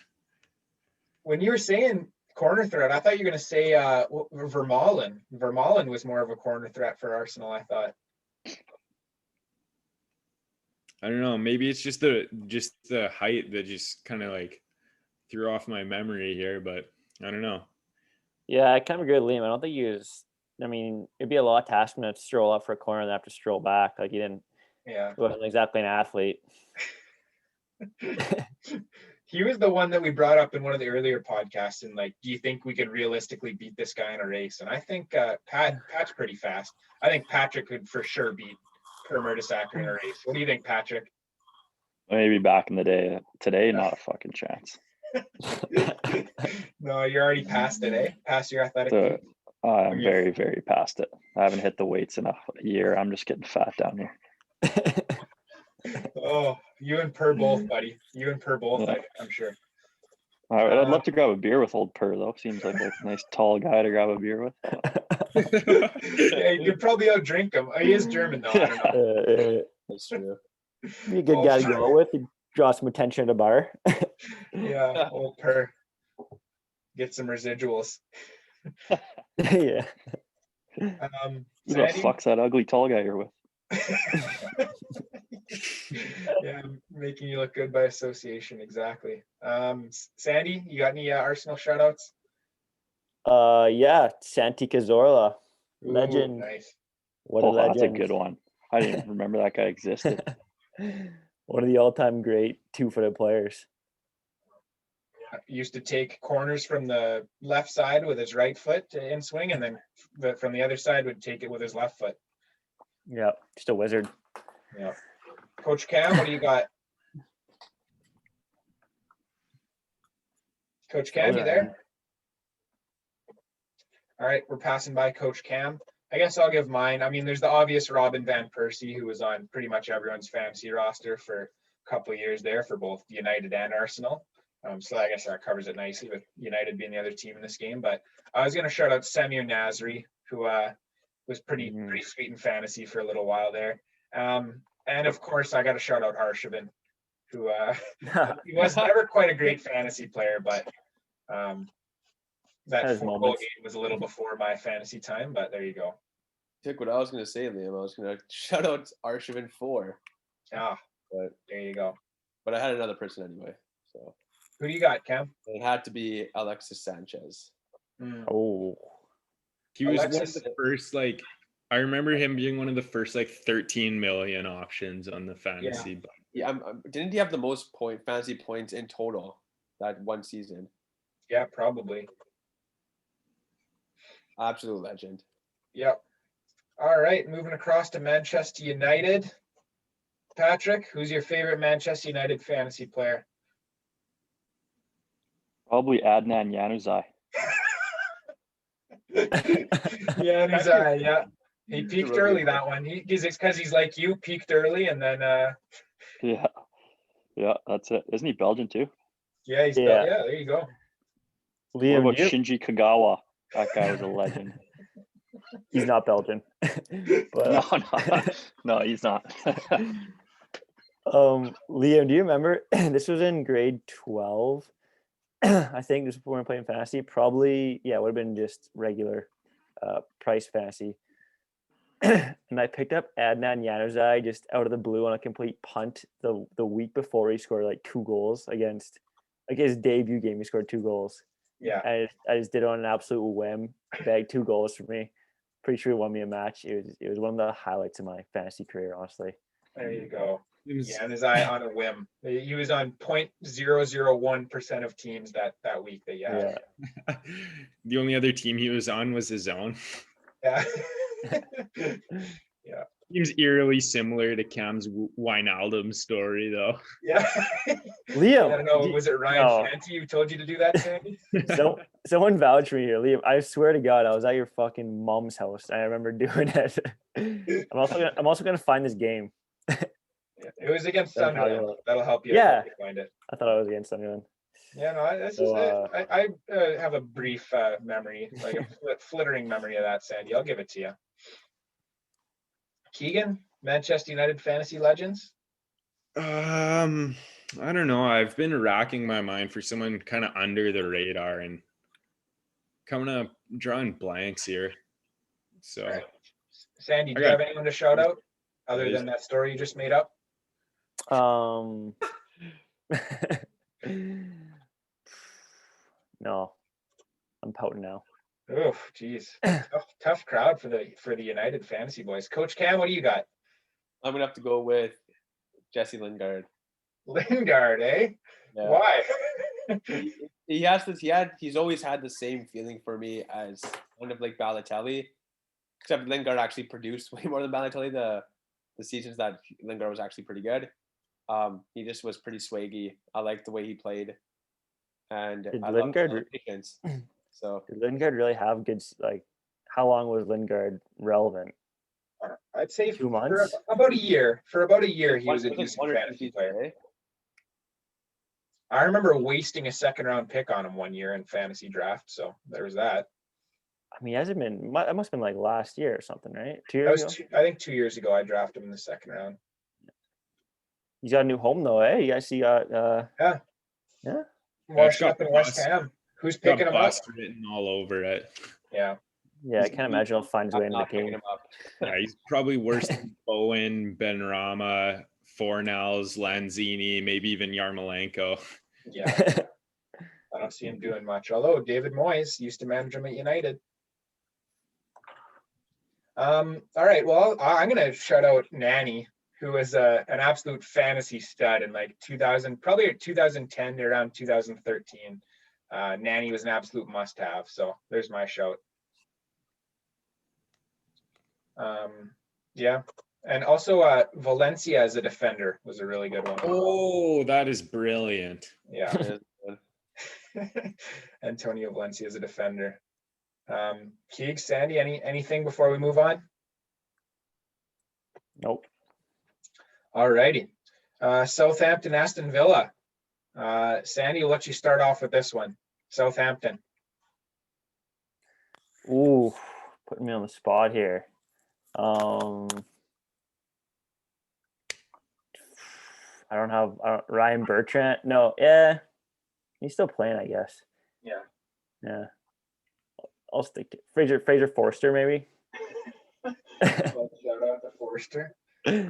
When you were saying Corner threat. I thought you were going to say Vermaelen. Vermaelen was more of a corner threat for Arsenal, I thought. I don't know. Maybe it's just the height that just kind of like threw off my memory here, but I don't know. Yeah, I kind of agree with Liam. I don't think he was. I mean, it'd be a lot to ask him to stroll up for a corner and have to stroll back. Like he didn't. Yeah. He wasn't exactly an athlete. He was the one that we brought up in one of the earlier podcasts, and like, do you think we could realistically beat this guy in a race? And I think Pat's pretty fast. I think Patrick could for sure beat Per Mertesacker in a race. What do you think, Patrick? Maybe back in the day. Today, not a fucking chance. No, you're already past it, eh? Past your athletic peak. I'm very, very past it. I haven't hit the weights in a year. I'm just getting fat down here. Oh, you and Per both, buddy. You and Per both, Yeah. I'm sure. I'd love to grab a beer with old Per, though. Seems like a nice tall guy to grab a beer with. Yeah, you could probably outdrink him. He is German, though. I don't know. That's true. Be a good guy to go with. He'd draw some attention at a bar. Yeah, old Per. Get some residuals. Yeah. Who the Sandy? fuck's that ugly tall guy you're with? Yeah, making you look good by association. Exactly. Sandy, you got any Arsenal shoutouts? Yeah, Santi Cazorla, Ooh, legend. nice. What a legend. That's a good one. I didn't even remember that guy existed. One of the all-time great two-footed players. Used to take corners from the left side with his right foot in swing, and then from the other side would take it with his left foot. Yeah, just a wizard. Yeah. Coach Cam, what do you got? Coach Cam, you there? All right, we're passing by Coach Cam. I guess I'll give mine. I mean, there's the obvious Robin Van Persie, who was on pretty much everyone's fantasy roster for a couple of years there for both United and Arsenal. So I guess that covers it nicely with United being the other team in this game. But I was going to shout out Samir Nasri, who was pretty sweet in fantasy for a little while there. And of course, I got to shout out Arshavin, who he was never quite a great fantasy player, but that 4-goal game was a little before my fantasy time. But there you go. Took what I was going to say, Liam. I was going to shout out Arshavin 4. But there you go. But I had another person anyway. So who do you got, Cam? it had to be Alexis Sanchez. Oh, He was Alexis- one of the first, like, I remember him being one of the first, like, 13 million options on the fantasy. Yeah, didn't he have the most fantasy points in total that one season? Yeah, probably. Absolute legend. Yep. All right, moving across to Manchester United. Patrick, who's your favorite Manchester United fantasy player? Probably Adnan Januzaj. Yeah. He peaked early, that one. It's because he's like you, peaked early, and then Yeah, that's it. Isn't he Belgian too? yeah, there you go. Liam, What about Shinji Kagawa? That guy was a legend. he's not Belgian. But No, he's not. Liam, do you remember? This was in grade 12. I think this was when we were playing fantasy. Probably, yeah, it would have been just regular price fantasy. And I picked up Adnan Januzaj just out of the blue on a complete punt the week before he scored like 2 goals against like his debut game. He scored 2 goals. Yeah. I just did it on an absolute whim. Bagged 2 goals for me. Pretty sure he won me a match. It was one of the highlights of my fantasy career, honestly. There you go. Yeah, and his eye on a whim. He was on 0.001% of teams that week that you had. Yeah. The only other team he was on was his own. Yeah. Yeah. Seems eerily similar to Cam's Wijnaldum story, though. Yeah. Liam, I don't know. Was it Ryan Fanti who told you to do that, Sandy? So someone vouch for me here, Liam. I swear to God, I was at your fucking mom's house. And I remember doing it. I'm also gonna find this game. Yeah, it was against Sunderland. That'll help you. Yeah. Find it. I thought I was against Sunderland. Yeah, no, that's just it. I have a brief memory, like a flittering memory of that, Sandy. I'll give it to you. Keegan, Manchester United fantasy legends. I don't know. I've been racking my mind for someone kind of under the radar, and coming up, drawing blanks here. So All right. Sandy, do I you got- have anyone to shout out other Please. than that story you just made up? No, I'm pouting now. Oof, geez. Tough crowd for the United Fantasy boys. Coach Cam, what do you got? I'm gonna have to go with Jesse Lingard. Lingard, eh? Yeah. Why? He's always had the same feeling for me as kind of like Balotelli, except Lingard actually produced way more than Balotelli the seasons that Lingard was actually pretty good. He just was pretty swaggy. I liked the way he played, and Did I love Lingard- his patience. So Did Lingard really have good, like, how long was Lingard relevant? I'd say 2 months? about a year. For about a year, he was a like decent one or two fantasy seasons, player. eh? I remember wasting a second round pick on him one year in fantasy draft. So there was that. I mean, it hasn't been, that must have been like last year or something, right? 2 That years was ago? I think 2 years ago. I drafted him in the second round. He's got a new home though, eh? You guys see, Yeah. yeah. Washing got up in West bust. Ham. Who's got picking him up? bust written all over it. Yeah. Yeah, I can't imagine he'll find his way I'm into the not picking game. him up. Yeah, he's probably worse than Bowen, Benrahma, Fornells, Lanzini, maybe even Yarmolenko. Yeah. I don't see him doing much. Although David Moyes used to manage him at United. All right. Well, I'm gonna shout out Nanny, who was an absolute fantasy stud in like 2000, probably 2010 to around 2013. Nanny was an absolute must-have. So there's my shout. Yeah, and also Valencia as a defender was a really good one. Oh, that is brilliant. Yeah. Antonio Valencia as a defender. Keeg, Sandy, anything before we move on? Nope. All righty. Southampton, Aston Villa. Sandy, we'll let you start off with this one. Southampton. Ooh, putting me on the spot here. I don't have Ryan Bertrand. No, yeah, he's still playing, I guess. Yeah. Yeah. I'll stick to Fraser Forster, maybe. Shout out to Forster. Yeah,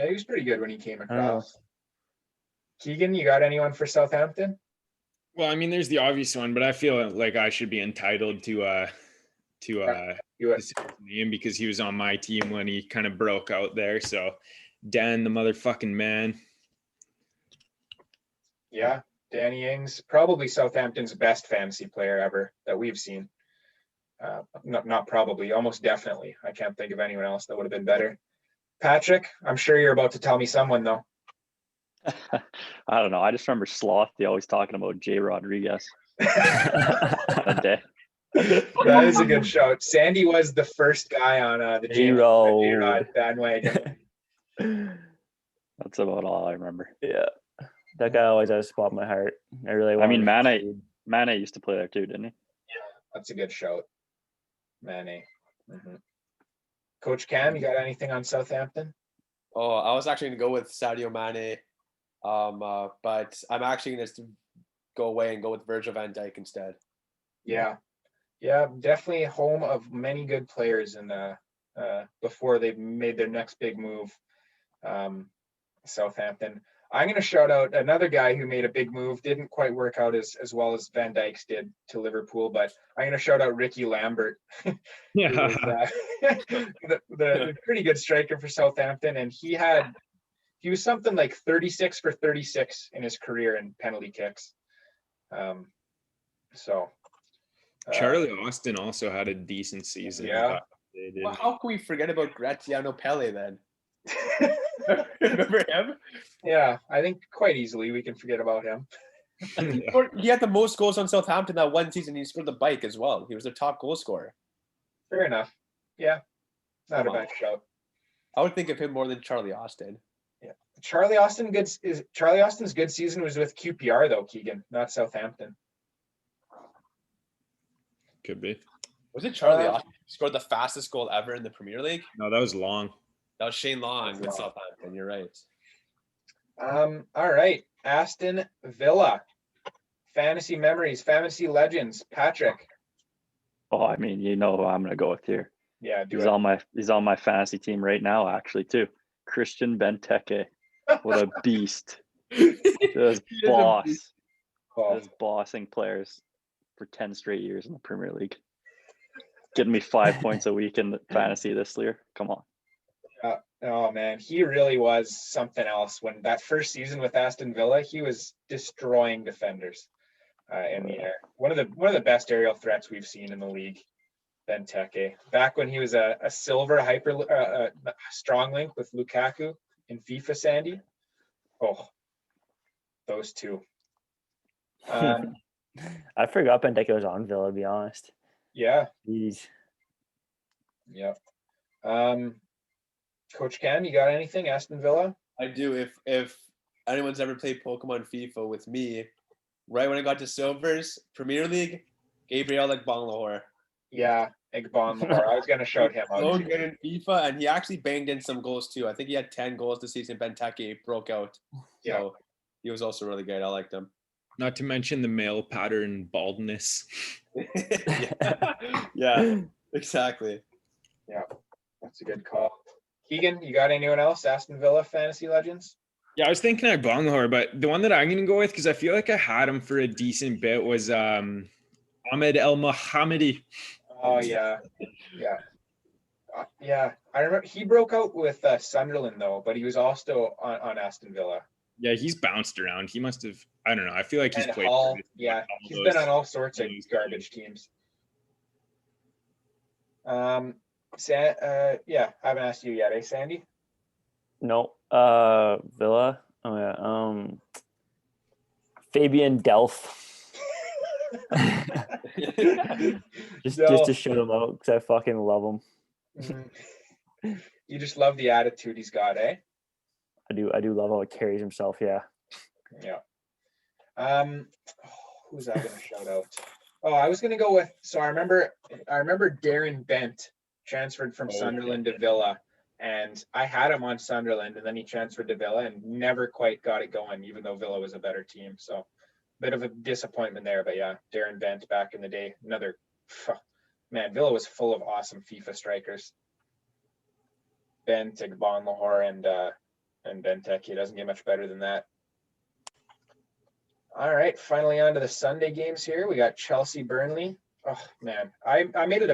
he was pretty good when he came across. Keegan, you got anyone for Southampton? Well, I mean, there's the obvious one, but I feel like I should be entitled to his name because he was on my team when he kind of broke out there. So, Dan, the motherfucking man. Yeah, Danny Ings, probably Southampton's best fantasy player ever that we've seen. Not probably, almost definitely. I can't think of anyone else that would have been better. Patrick, I'm sure you're about to tell me someone though. I don't know. I just remember Slothy always talking about Jay Rodriguez. That day. That is a good shout. Sandy was the first guy on the J-Rod bandwagon. That's about all I remember. Yeah. That guy always has a spot in my heart. I really want I mean, him. Mane used to play there too, didn't he? That's a good shout. Mane. Mm-hmm. Coach Cam, you got anything on Southampton? Oh, I was actually gonna go with Sadio Mane, but I'm actually gonna go away and go with Virgil van Dijk instead. Yeah, definitely home of many good players in before they made their next big move. Southampton. I'm going to shout out another guy who made a big move. Didn't quite work out as well as Van Dijk's did to Liverpool, but I'm going to shout out Ricky Lambert. Yeah. Who was, the pretty good striker for Southampton, and he was something like 36 for 36 in his career in penalty kicks. Charlie Austin also had a decent season. Yeah. Well, how can we forget about Graziano Pelle then? Remember him? Yeah, I think quite easily we can forget about him. He had the most goals on Southampton that one season. He scored the bike as well. He was their top goal scorer. Fair enough. Yeah, not a bad shout. I would think of him more than Charlie Austin. Yeah, Charlie Austin's good season was with QPR though, Keegan, not Southampton. Could be. Was it Charlie Austin who scored the fastest goal ever in the Premier League? No, that was Long. That was Shane Long with Southampton. You're right. All right, Aston Villa. Fantasy memories, fantasy legends. Patrick. Oh, I mean, you know who I'm gonna go with here. Yeah, do He's on my fantasy team right now, actually, too. Christian Benteke. What a beast. Just boss. Oh, Just bossing players for 10 straight years in the Premier League. Getting me 5 points a week in the fantasy this year. Come on. oh man, he really was something else. When that first season with Aston Villa, he was destroying defenders in the air. One of the best aerial threats we've seen in the league. Benteke. Back when he was a silver strong link with Lukaku in FIFA, Sandy. Oh, those two. I forgot Benteke was on Villa, to be honest. Yeah. Jeez. Yeah. Coach Cam, you got anything? Aston Villa? I do. If anyone's ever played Pokemon FIFA with me, right when I got to Silvers, Premier League, Gabriel Lahore. Yeah, Lahore. I was going to shout him out. So too. good in FIFA, and he actually banged in some goals too. I think he had 10 goals this season. Benteke broke out. Yeah. So he was also really good. I liked him. Not to mention the male pattern baldness. Yeah, exactly. Yeah, that's a good call. Keegan, you got anyone else? Aston Villa fantasy legends? Yeah, I was thinking Bonglahor, but the one that I'm going to go with, because I feel like I had him for a decent bit, was Ahmed El Mohammadi. Oh, yeah. Yeah. Yeah, I remember he broke out with Sunderland, though, but he was also on Aston Villa. Yeah, he's bounced around. He must have, I don't know. I feel like he's And played. Hull, for yeah, all he's those been on all sorts of teams. garbage teams. Yeah, I haven't asked you yet, eh, Sandy? No. Villa. Oh yeah. Fabian Delph. just to shout him out because I fucking love him. You just love the attitude he's got, eh? I do love how he carries himself. Yeah. Yeah. Who's I gonna shout out? Oh, I was gonna go with. So I remember Darren Bent transferred from Sunderland to Villa, and I had him on Sunderland, and then he transferred to Villa and never quite got it going, even though Villa was a better team. So, bit of a disappointment there. But yeah, Darren Bent back in the day, another man. Villa was full of awesome FIFA strikers. Bent, Lahore, and Benteke. Doesn't get much better than that. All right, finally on to the Sunday games here. We got Chelsea Burnley. Oh man, I made it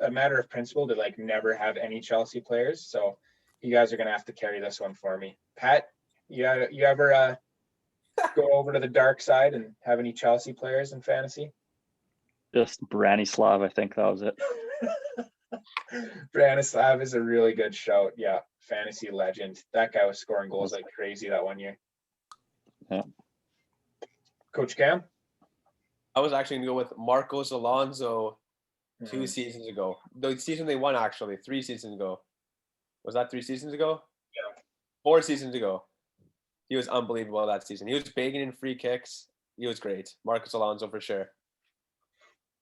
a matter of principle to like never have any Chelsea players. So you guys are gonna have to carry this one for me. Pat, you ever go over to the dark side and have any Chelsea players in fantasy? Just Branislav, I think that was it. Branislav is a really good shout. Yeah, fantasy legend. That guy was scoring goals like crazy that one year. Yeah. Coach Cam? I was actually going to go with Marcos Alonso 2 seasons ago. The season they won, actually, 3 seasons ago. Was that 3 seasons ago? Yeah. 4 seasons ago. He was unbelievable that season. He was begging in free kicks. He was great. Marcos Alonso for sure.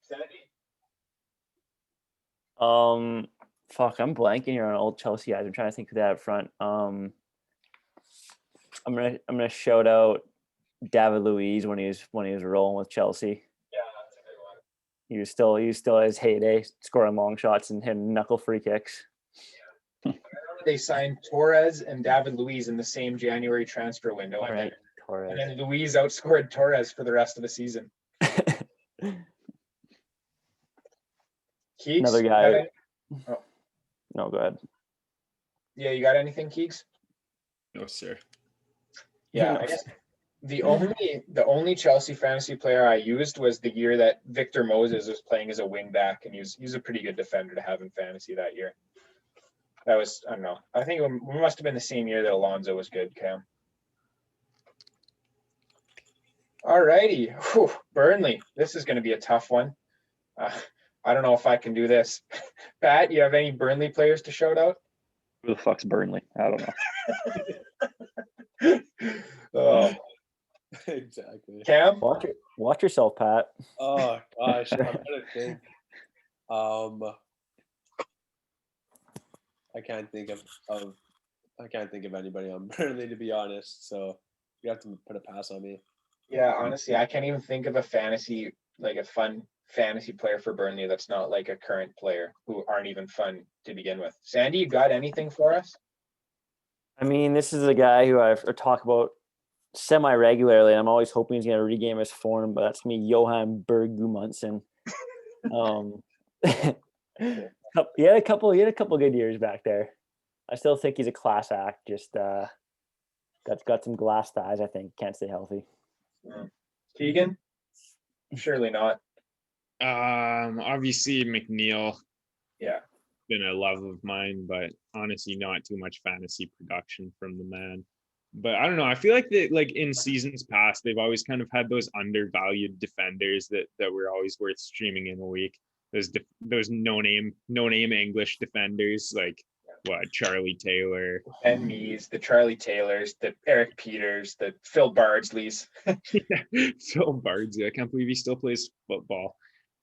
Sandy? Fuck, I'm blanking here on old Chelsea guys. I'm trying to think of that up front. I'm gonna shout out David Luiz when he was rolling with Chelsea. Yeah, that's a good one. He was still at his heyday, scoring long shots and hitting knuckle free kicks. I remember they signed Torres and David Luiz in the same January transfer window. Right, and then Luiz outscored Torres for the rest of the season. Keeks, Another guy. No, go ahead. Yeah, you got anything, Keeks? No, sir. Yeah, I guess the only Chelsea fantasy player I used was the year that Victor Moses was playing as a wing back, and he was a pretty good defender to have in fantasy that year. That was, I don't know. I think it must have been the same year that Alonso was good, Cam. All righty. Burnley. This is going to be a tough one. I don't know if I can do this. Pat, you have any Burnley players to shout out? Who the fuck's Burnley? I don't know. Oh, Exactly. Cam? Watch yourself, Pat. Oh gosh, I'm trying to think. I can't think of anybody on Burnley, to be honest. So you have to put a pass on me. Yeah, honestly, I can't even think of a fun fantasy player for Burnley that's not like a current player who aren't even fun to begin with. Sandy, you got anything for us? I mean, this is a guy who I talk about semi-regularly. I'm always hoping he's going to regain his form, but that's me, Johan Berg Gudmundsson. He had a couple good years back there. I still think he's a class act. Just got some glass thighs. I think can't stay healthy. Keegan? Surely not. Obviously McNeil. Yeah. Been a love of mine, but honestly, not too much fantasy production from the man. But I don't know. I feel like like in seasons past, they've always kind of had those undervalued defenders that were always worth streaming in a week. Those no name English defenders like Charlie Taylor, Ben Mees, the Charlie Taylors, the Eric Peters, the Phil Bardsleys. Phil Bardsley. I can't believe he still plays football.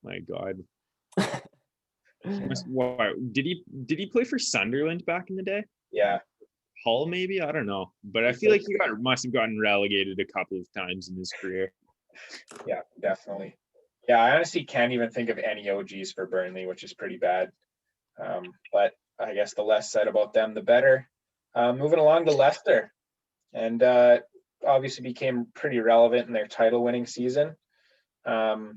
My God. Did he play for Sunderland back in the day? Yeah. Hull, maybe? I don't know. But I feel like he must have gotten relegated a couple of times in his career. Yeah, definitely. Yeah, I honestly can't even think of any OGs for Burnley, which is pretty bad. But I guess the less said about them, the better. Moving along to Leicester. And obviously became pretty relevant in their title-winning season. So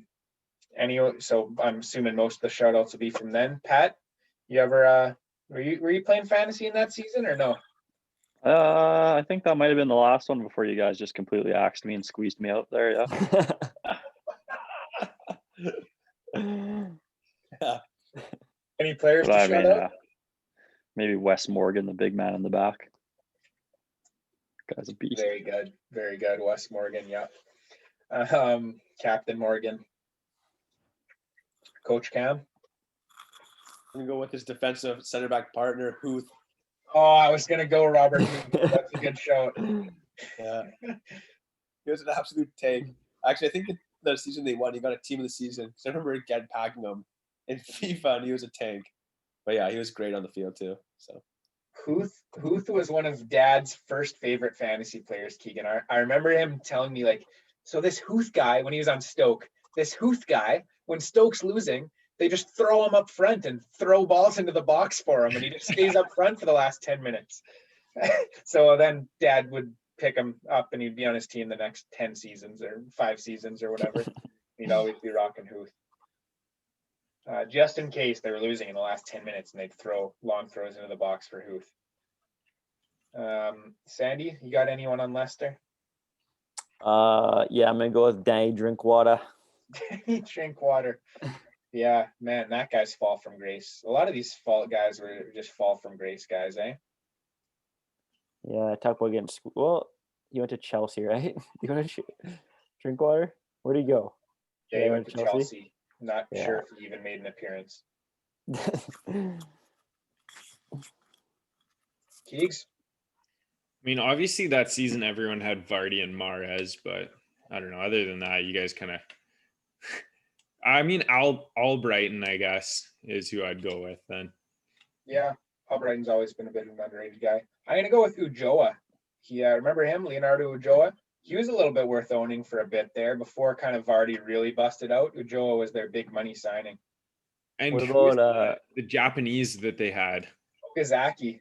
I'm assuming most of the shout-outs will be from then. Pat, you ever were you playing fantasy in that season or no? I think that might have been the last one before you guys just completely axed me and squeezed me out there. Yeah. Any players But to shout out? maybe Wes Morgan, the big man in the back. Guy's a beast. Very good. Very good. Wes Morgan, yeah. Captain Morgan. Coach Cam? I'm going to go with his defensive center back partner, Huth. Oh, I was going to go Robert. That's a good shout. Yeah. He was an absolute tank. Actually, I think the season they won, he got a team of the season. Because I remember Ged packing him in FIFA, and he was a tank. But yeah, he was great on the field too. So Huth was one of Dad's first favorite fantasy players, Keegan. I remember him telling me, like, so this Huth guy, when he was on Stoke, when Stoke's losing, they just throw him up front and throw balls into the box for him, and he just stays up front for the last 10 minutes. So then Dad would pick him up, and he'd be on his team the next 10 seasons or 5 seasons or whatever. He'd always be rocking Huth. Just in case they were losing in the last 10 minutes, and they'd throw long throws into the box for Huth. Sandy, you got anyone on Leicester? Yeah, I'm gonna go with Danny Drinkwater. Drinkwater. Yeah, man, that guy's fall from grace. A lot of these guys were just fall from grace guys, eh? Yeah, talk about getting school. Well, he went to Chelsea, right? You go to Drinkwater? Where'd he go? Yeah, he went to Chelsea. Not sure if he even made an appearance. Keegs? I mean, obviously that season everyone had Vardy and Mahrez, but I don't know. Other than that, you guys kind of. I mean, Albrighton, I guess, is who I'd go with then. Yeah, Albrighton's always been a bit of an underrated guy. I'm gonna go with Ujoa. Remember him, Leonardo Ujoa? He was a little bit worth owning for a bit there before kind of Vardy really busted out. Ujoa was their big money signing. And what about the Japanese that they had? Okazaki.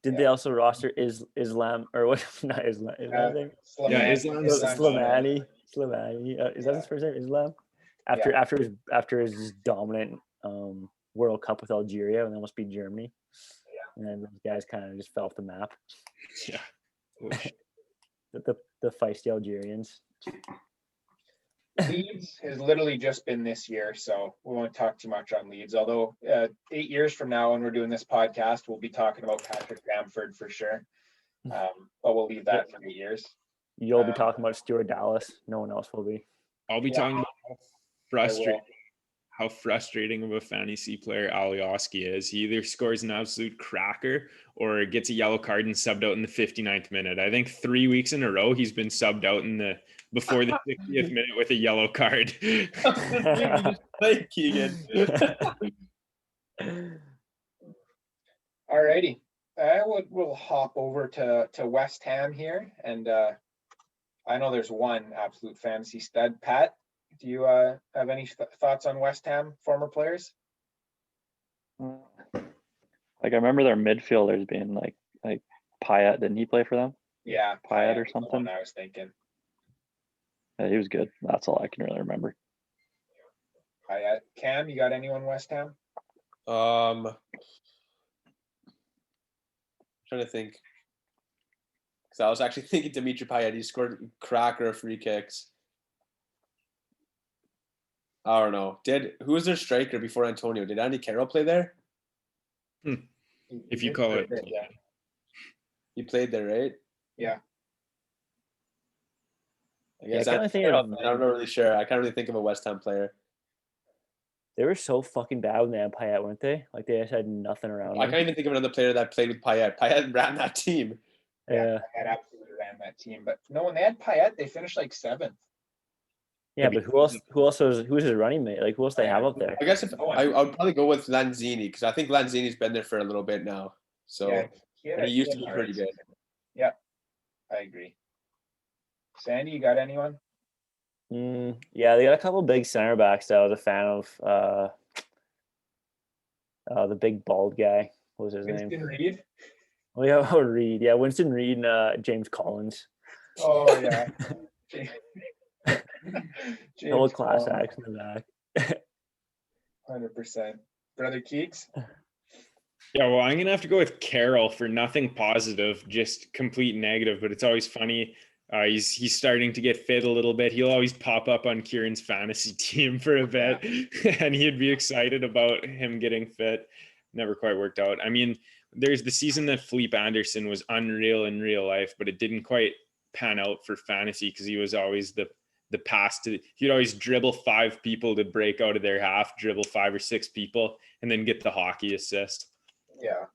Did they also roster Islam or what? Not Islam. Islam. Slimani. Is that his first name? Islam. After his dominant World Cup with Algeria when they almost beat Germany. Yeah. And those guys kind of just fell off the map. Yeah. the feisty Algerians. Leeds has literally just been this year, so we won't talk too much on Leeds. Although 8 years from now, when we're doing this podcast, we'll be talking about Patrick Bamford for sure. But we'll leave that for 8 years. You'll be talking about Stuart Dallas. No one else will be. I'll be talking about how frustrating of a fantasy player Alioski is. He either scores an absolute cracker or gets a yellow card and subbed out in the 59th minute. I think 3 weeks in a row he's been subbed out before the 60th minute with a yellow card. Keegan. Alrighty. We'll hop over to West Ham here, and I know there's one absolute fantasy stud. Pat, do you have any thoughts on West Ham former players? Like I remember their midfielders being like Payet. Didn't he play for them? Yeah, Payet or was the one something. I was thinking. Yeah, he was good. That's all I can really remember. Payet. Cam, you got anyone West Ham? Trying to think. Because I was actually thinking Dimitri Payet. He scored cracker free kicks. I don't know. Who was their striker before Antonio? Did Andy Carroll play there? If you call it. Yeah. He played there, right? Yeah. I guess I can't think of I'm not really sure. I can't really think of a West Ham player. They were so fucking bad when they had Payet, weren't they? Like they just had nothing around. I them. can't even think of another player that played with Payet. Payet ran that team. Yeah. Payet absolutely ran that team. But no, when they had Payet, they finished like 7th. Yeah, but who's his running mate? Like who else they have up there? I guess I would probably go with Lanzini because I think Lanzini's been there for a little bit now. So Yeah, he used to be pretty good. Yeah, I agree. Sandy, you got anyone? Yeah, they got a couple big center backs that I was a fan of. The big bald guy. What was his name? Winston Reed. Oh yeah, Reed. Yeah, Winston Reed and James Collins. Oh yeah. Old class acts in the back. 100%. Brother Keeks. Yeah, well, I'm gonna have to go with Carroll for nothing positive, just complete negative. But it's always funny. He's starting to get fit a little bit. He'll always pop up on Kieran's fantasy team for a bit, and he'd be excited about him getting fit. Never quite worked out. I mean, there's the season that Philippe Anderson was unreal in real life, but it didn't quite pan out for fantasy because he was always the pass to. He'd always dribble 5 people to break out of their half, dribble 5 or 6 people, and then get the hockey assist. Yeah.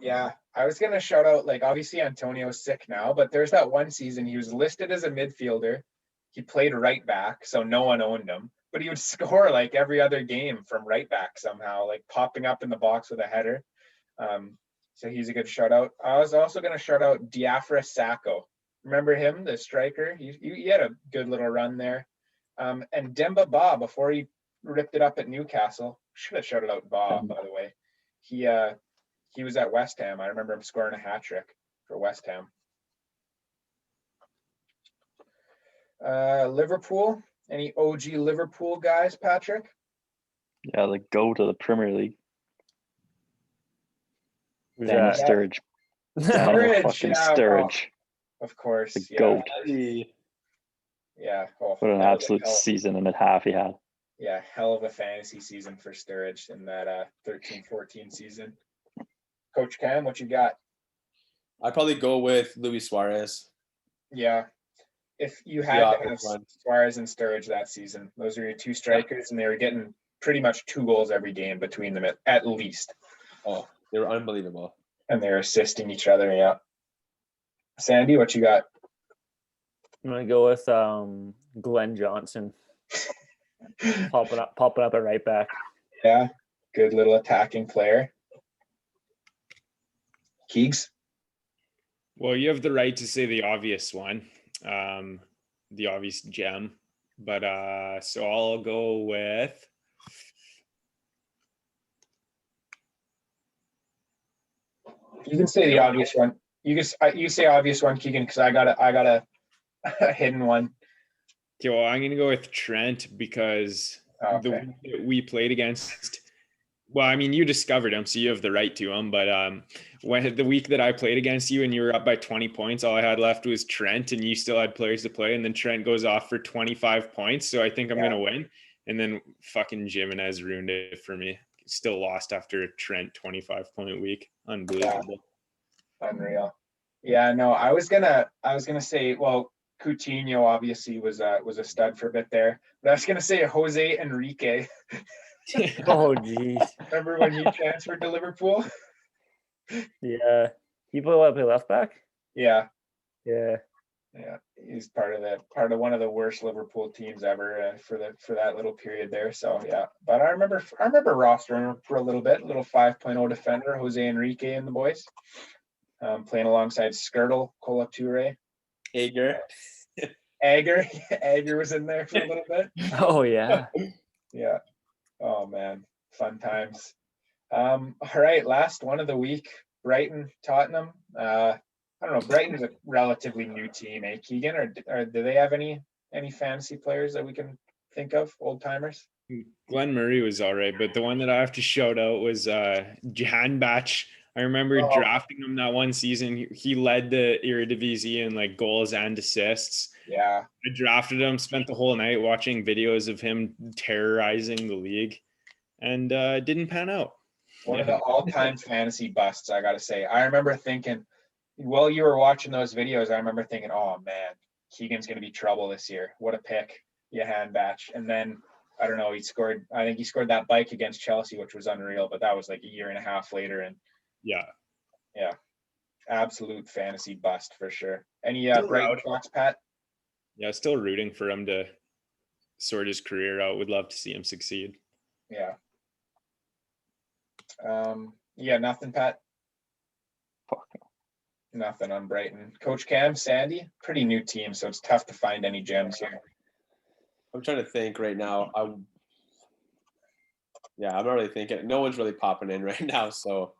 Yeah, I was gonna shout out, like, obviously Antonio's sick now, but there's that one season he was listed as a midfielder. He played right back, so no one owned him, but he would score like every other game from right back somehow, like popping up in the box with a header. So he's a good shout out. I was also gonna shout out Diafra Sacco. Remember him, the striker? He had a good little run there. And Demba Ba, before he ripped it up at Newcastle, should have shouted out Ba, by the way. He was at West Ham. I remember him scoring a hat trick for West Ham. Liverpool. Any OG Liverpool guys, Patrick? Yeah, like go to the Premier League. Who's Daniel that? Sturridge. Sturridge, Daniel fucking yeah, Sturridge. Of course. The Yeah. goat. Yeah. Oh, What an that was absolute season and a half he had. Yeah, hell of a fantasy season for Sturridge in that 13-14 season. Coach Cam, what you got? I'd probably go with Luis Suarez. Yeah. If you had to have Suarez and Sturridge that season, those are your 2 strikers, and they were getting pretty much 2 goals every game between them at least. Oh, they were unbelievable. And they're assisting each other, yeah. Sandy, what you got? I'm gonna go with Glenn Johnson. popping up at right back. Yeah, good little attacking player. Keegs? Well, you have the right to say the obvious one, the obvious gem, but so I'll go with. You can say the obvious one. You say obvious one, Keegan, because I got a hidden one. Okay, well, I'm gonna go with Trent because the week that we played against. Well, I mean, you discovered him, so you have the right to him. But when the week that I played against you and you were up by 20 points, all I had left was Trent, and you still had players to play. And then Trent goes off for 25 points, so I think I'm gonna win. And then fucking Jimenez ruined it for me. Still lost after a Trent 25-point week. Unbelievable. Yeah. Unreal. Yeah, no, I was gonna say, well, Coutinho obviously was a stud for a bit there, but I was gonna say Jose Enrique. Oh geez. Remember when he transferred to Liverpool? Yeah. He play left back? Yeah. Yeah. Yeah, he's part of one of the worst Liverpool teams ever for that little period there. So yeah, but I remember rostering him for a little bit, little 5.0 defender, Jose Enrique and the boys, playing alongside Skirtle, Kolature, Ager. Ager was in there for a little bit. Oh yeah. Yeah. Oh man, fun times. All right, last one of the week, Brighton, Tottenham. I don't know. Brighton's a relatively new team, eh, Keegan? Or do they have any fantasy players that we can think of, old timers? Glenn Murray was all right, but the one that I have to shout out was Jahan Batch. I remember drafting him that one season. He led the Eredivisie in like goals and assists. Yeah. I drafted him, spent the whole night watching videos of him terrorizing the league, and didn't pan out. One of the all-time fantasy busts, I got to say. I remember thinking, while you were watching those videos, I remember thinking, oh man, Keegan's going to be trouble this year. What a pick, Jahan Batch. And then, I don't know, I think he scored that bike against Chelsea, which was unreal, but that was like a year and a half later. And yeah, absolute fantasy bust for sure. Any Still Brighton thoughts, Pat? Yeah, still rooting for him to sort his career out. Would love to see him succeed. Yeah. Nothing, Pat? Fuck. Nothing on Brighton. Coach Cam, Sandy, pretty new team, so it's tough to find any gems here. I'm trying to think right now. I'm not really thinking. No one's really popping in right now. So,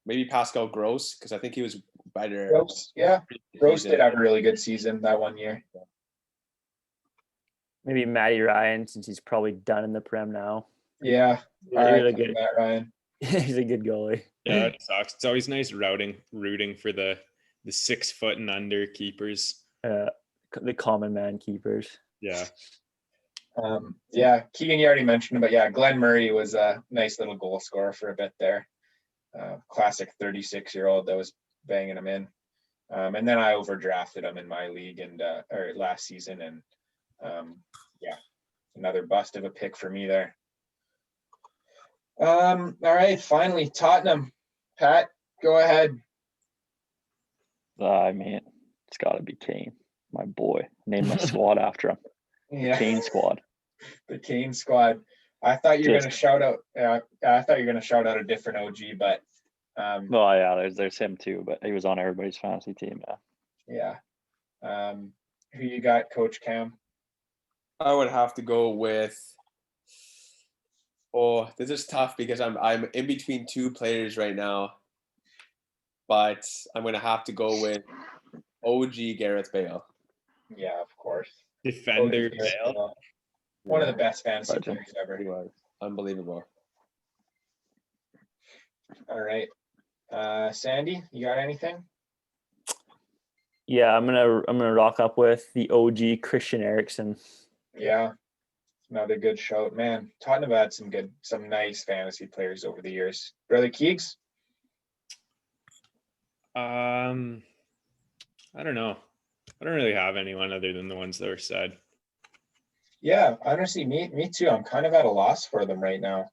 maybe Pascal Gross, because I think he was better. Gross did have a really good season that one year. Maybe Matty Ryan, since he's probably done in the Prem now. Yeah, Really good. Matt Ryan. He's a good goalie. Yeah, it sucks. It's always nice rooting for the 6 foot and under keepers. The common man keepers. Yeah. Keegan, you already mentioned him, but yeah, Glenn Murray was a nice little goal scorer for a bit there. Classic 36-year-old that was banging him in. And then I overdrafted him in my league or last season, and another bust of a pick for me there. All right, finally, Tottenham. Pat, go ahead. I mean, it's got to be Kane, my boy. Name my squad after him. Yeah. Kane squad. The Kane squad. I thought you were going to shout out. I thought you were going to shout out a different OG, but. Oh yeah, there's him too, but he was on everybody's fantasy team. Yeah. Who you got, Coach Cam? I would have to go with. Oh, this is tough because I'm in between two players right now, but I'm gonna have to go with OG Gareth Bale. Yeah, of course. Defender OG Bale. One of the best fantasy Legend. players ever. He was unbelievable. All right. Sandy, you got anything? Yeah, I'm gonna rock up with the OG Christian Eriksen. Yeah. Another good shout. Man, Tottenham had some nice fantasy players over the years. Brother Keegs? I don't know. I don't really have anyone other than the ones that were said. Yeah, honestly, me too. I'm kind of at a loss for them right now.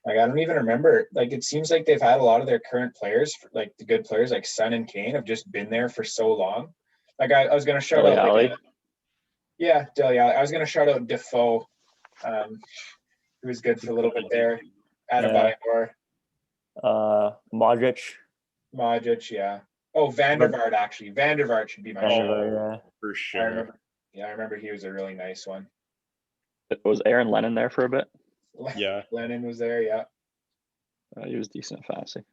Like, I don't even remember. Like, it seems like they've had a lot of their current players, like the good players, like Son and Kane, have just been there for so long. Like, I was going to shout out. Dele Alli. I was going to shout out Defoe, who was good for a little bit there. Adebayor. Modric, yeah. Oh, Van der Vaart, actually. Van der Vaart should be my shout. For sure. I remember he was a really nice one. Was Aaron Lennon there for a bit? Yeah. Lennon was there, yeah. He was decent at fantasy.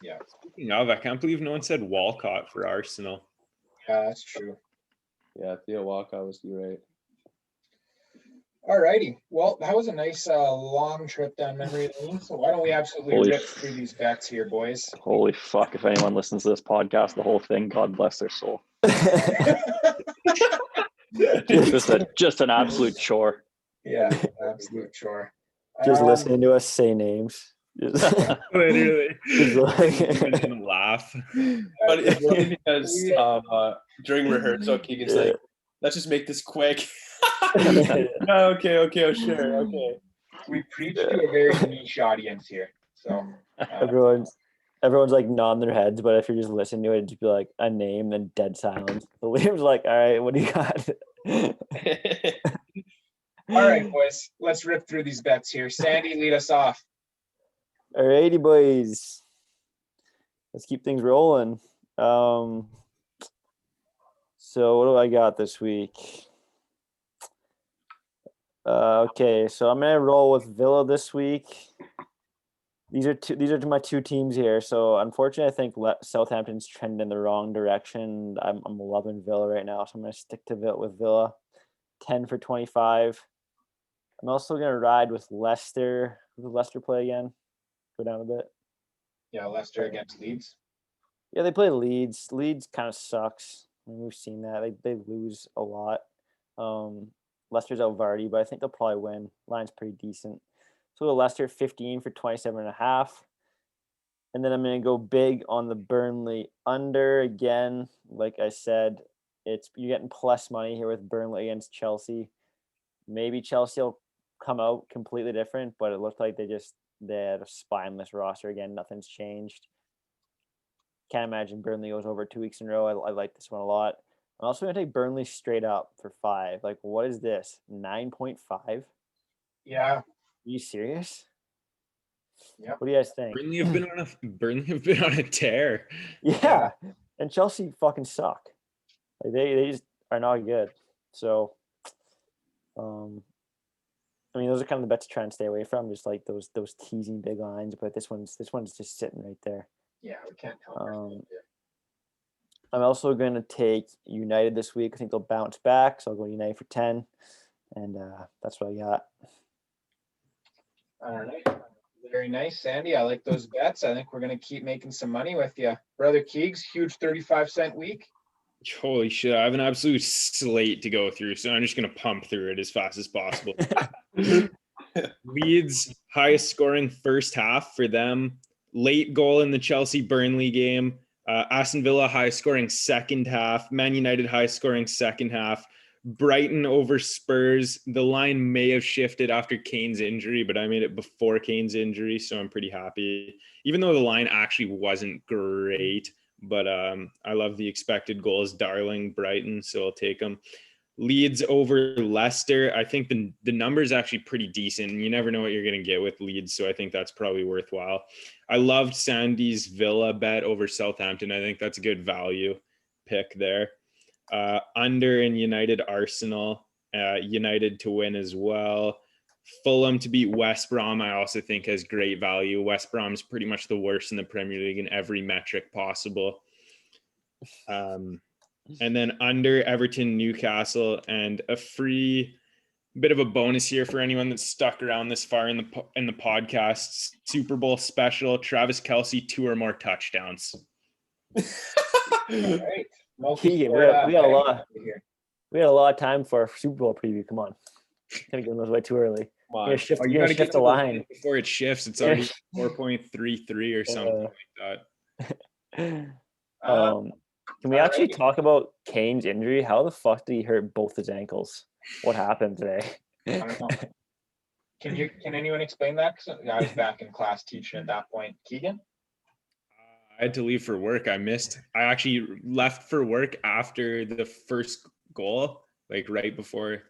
Yeah. Speaking of, I can't believe no one said Walcott for Arsenal. Yeah, that's true. Yeah, Theo Walcott was right. All righty. Well, that was a nice long trip down memory lane. So why don't we absolutely rip through these bets here, boys? Holy fuck! If anyone listens to this podcast, the whole thing, God bless their soul. just an absolute chore. Yeah, absolute chore. Just listening to us say names. Literally. And laugh. But it's really because during rehearsal, Keegan's like, let's just make this quick. Okay, sure, okay. We preach to a very niche audience here. So everyone's everyone's like nodding their heads, but if you're just listening to it, it'd just be like a name and dead silence. The Liam's like, all right, what do you got? All right, boys, let's rip through these bets here. Sandy, lead us off. Alrighty, boys. Let's keep things rolling. So what do I got this week? Okay, so I'm gonna roll with Villa this week. These are my two teams here. So unfortunately, I think Southampton's trending in the wrong direction. I'm loving Villa right now, so I'm gonna stick to Villa. 10 for 25. I'm also gonna ride with Leicester. Who did Leicester play again? Go down a bit. Yeah, Leicester against Leeds. Yeah, they play Leeds. Leeds kind of sucks. I mean, we've seen that. They lose a lot. Leicester's out Vardy, but I think they'll probably win. Line's pretty decent. So Leicester 15 for 27.5. And then I'm going to go big on the Burnley under again. Like I said, you're getting plus money here with Burnley against Chelsea. Maybe Chelsea will come out completely different, but it looked like they had a spineless roster again. Nothing's changed. Can't imagine Burnley goes over 2 weeks in a row. I like this one a lot. I'm also going to take Burnley straight up for 5. Like, what is this? 9.5? Yeah. Are you serious? Yep. What do you guys think? Burnley have been on a tear. Yeah. And Chelsea fucking suck. Like they just are not good. So, I mean, those are kind of the bets to try and stay away from. Just like those teasing big lines, but this one's just sitting right there. Yeah, we can't help it. I'm also going to take United this week. I think they'll bounce back, so I'll go United for 10, and that's what I got. All right. Very nice, Sandy. I like those bets. I think we're going to keep making some money with you. Brother Keegs, huge 35-cent week. Holy shit, I have an absolute slate to go through, so I'm just going to pump through it as fast as possible. Leeds, highest scoring first half for them. Late goal in the Chelsea-Burnley game. Aston Villa, highest scoring second half. Man United, highest scoring second half. Brighton over Spurs. The line may have shifted after Kane's injury, but I made it before Kane's injury, so I'm pretty happy. Even though the line actually wasn't great, but I love the expected goals. Darling Brighton, so I'll take them. Leeds over Leicester. I think the number is actually pretty decent. You never know what you're going to get with Leeds, so I think that's probably worthwhile. I loved Sandy's Villa bet over Southampton. I think that's a good value pick there. Under in United Arsenal. United to win as well. Fulham to beat West Brom, I also think has great value. West Brom's pretty much the worst in the Premier League in every metric possible. And then under Everton, Newcastle, and a free bit of a bonus here for anyone that's stuck around this far in the podcast. Super Bowl special, Travis Kelce, 2 or more touchdowns. All right. Keegan, we had a lot of time for a Super Bowl preview. Come on. Gonna give those away too early. You gotta shift the line before it shifts. It's already 4.33 or something like that. Can we actually talk about Kane's injury? How the fuck did he hurt both his ankles? What happened today? I don't know. Can anyone explain that? Because I was back in class teaching at that point. Keegan? I had to leave for work. I actually left for work after the first goal, like right before,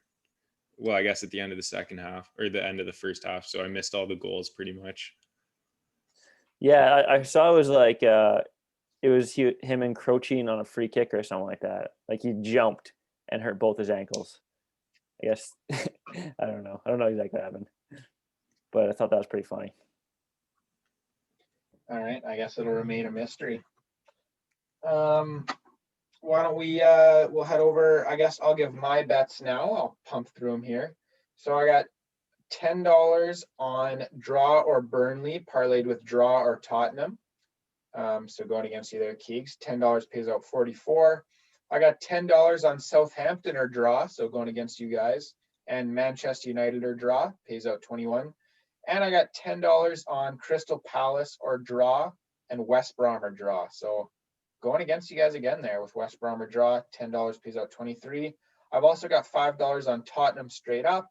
well, I guess at the end of the second half or the end of the first half. So I missed all the goals pretty much. Yeah, I saw it was like it was him encroaching on a free kick or something like that. Like he jumped and hurt both his ankles. I guess I don't know exactly what happened, but I thought that was pretty funny. All right, I guess it'll remain a mystery. Why don't we we'll head over. I guess I'll give my bets now. I'll pump through them here. So I got $10 on draw or Burnley parlayed with draw or Tottenham. So going against either Keegs, $10 pays out 44. I got $10 on Southampton or draw, so going against you guys, and Manchester United or draw pays out 21. And I got $10 on Crystal Palace or draw and West Brom or draw. So going against you guys again there with West Brom or draw, $10 pays out 23. I've also got $5 on Tottenham straight up,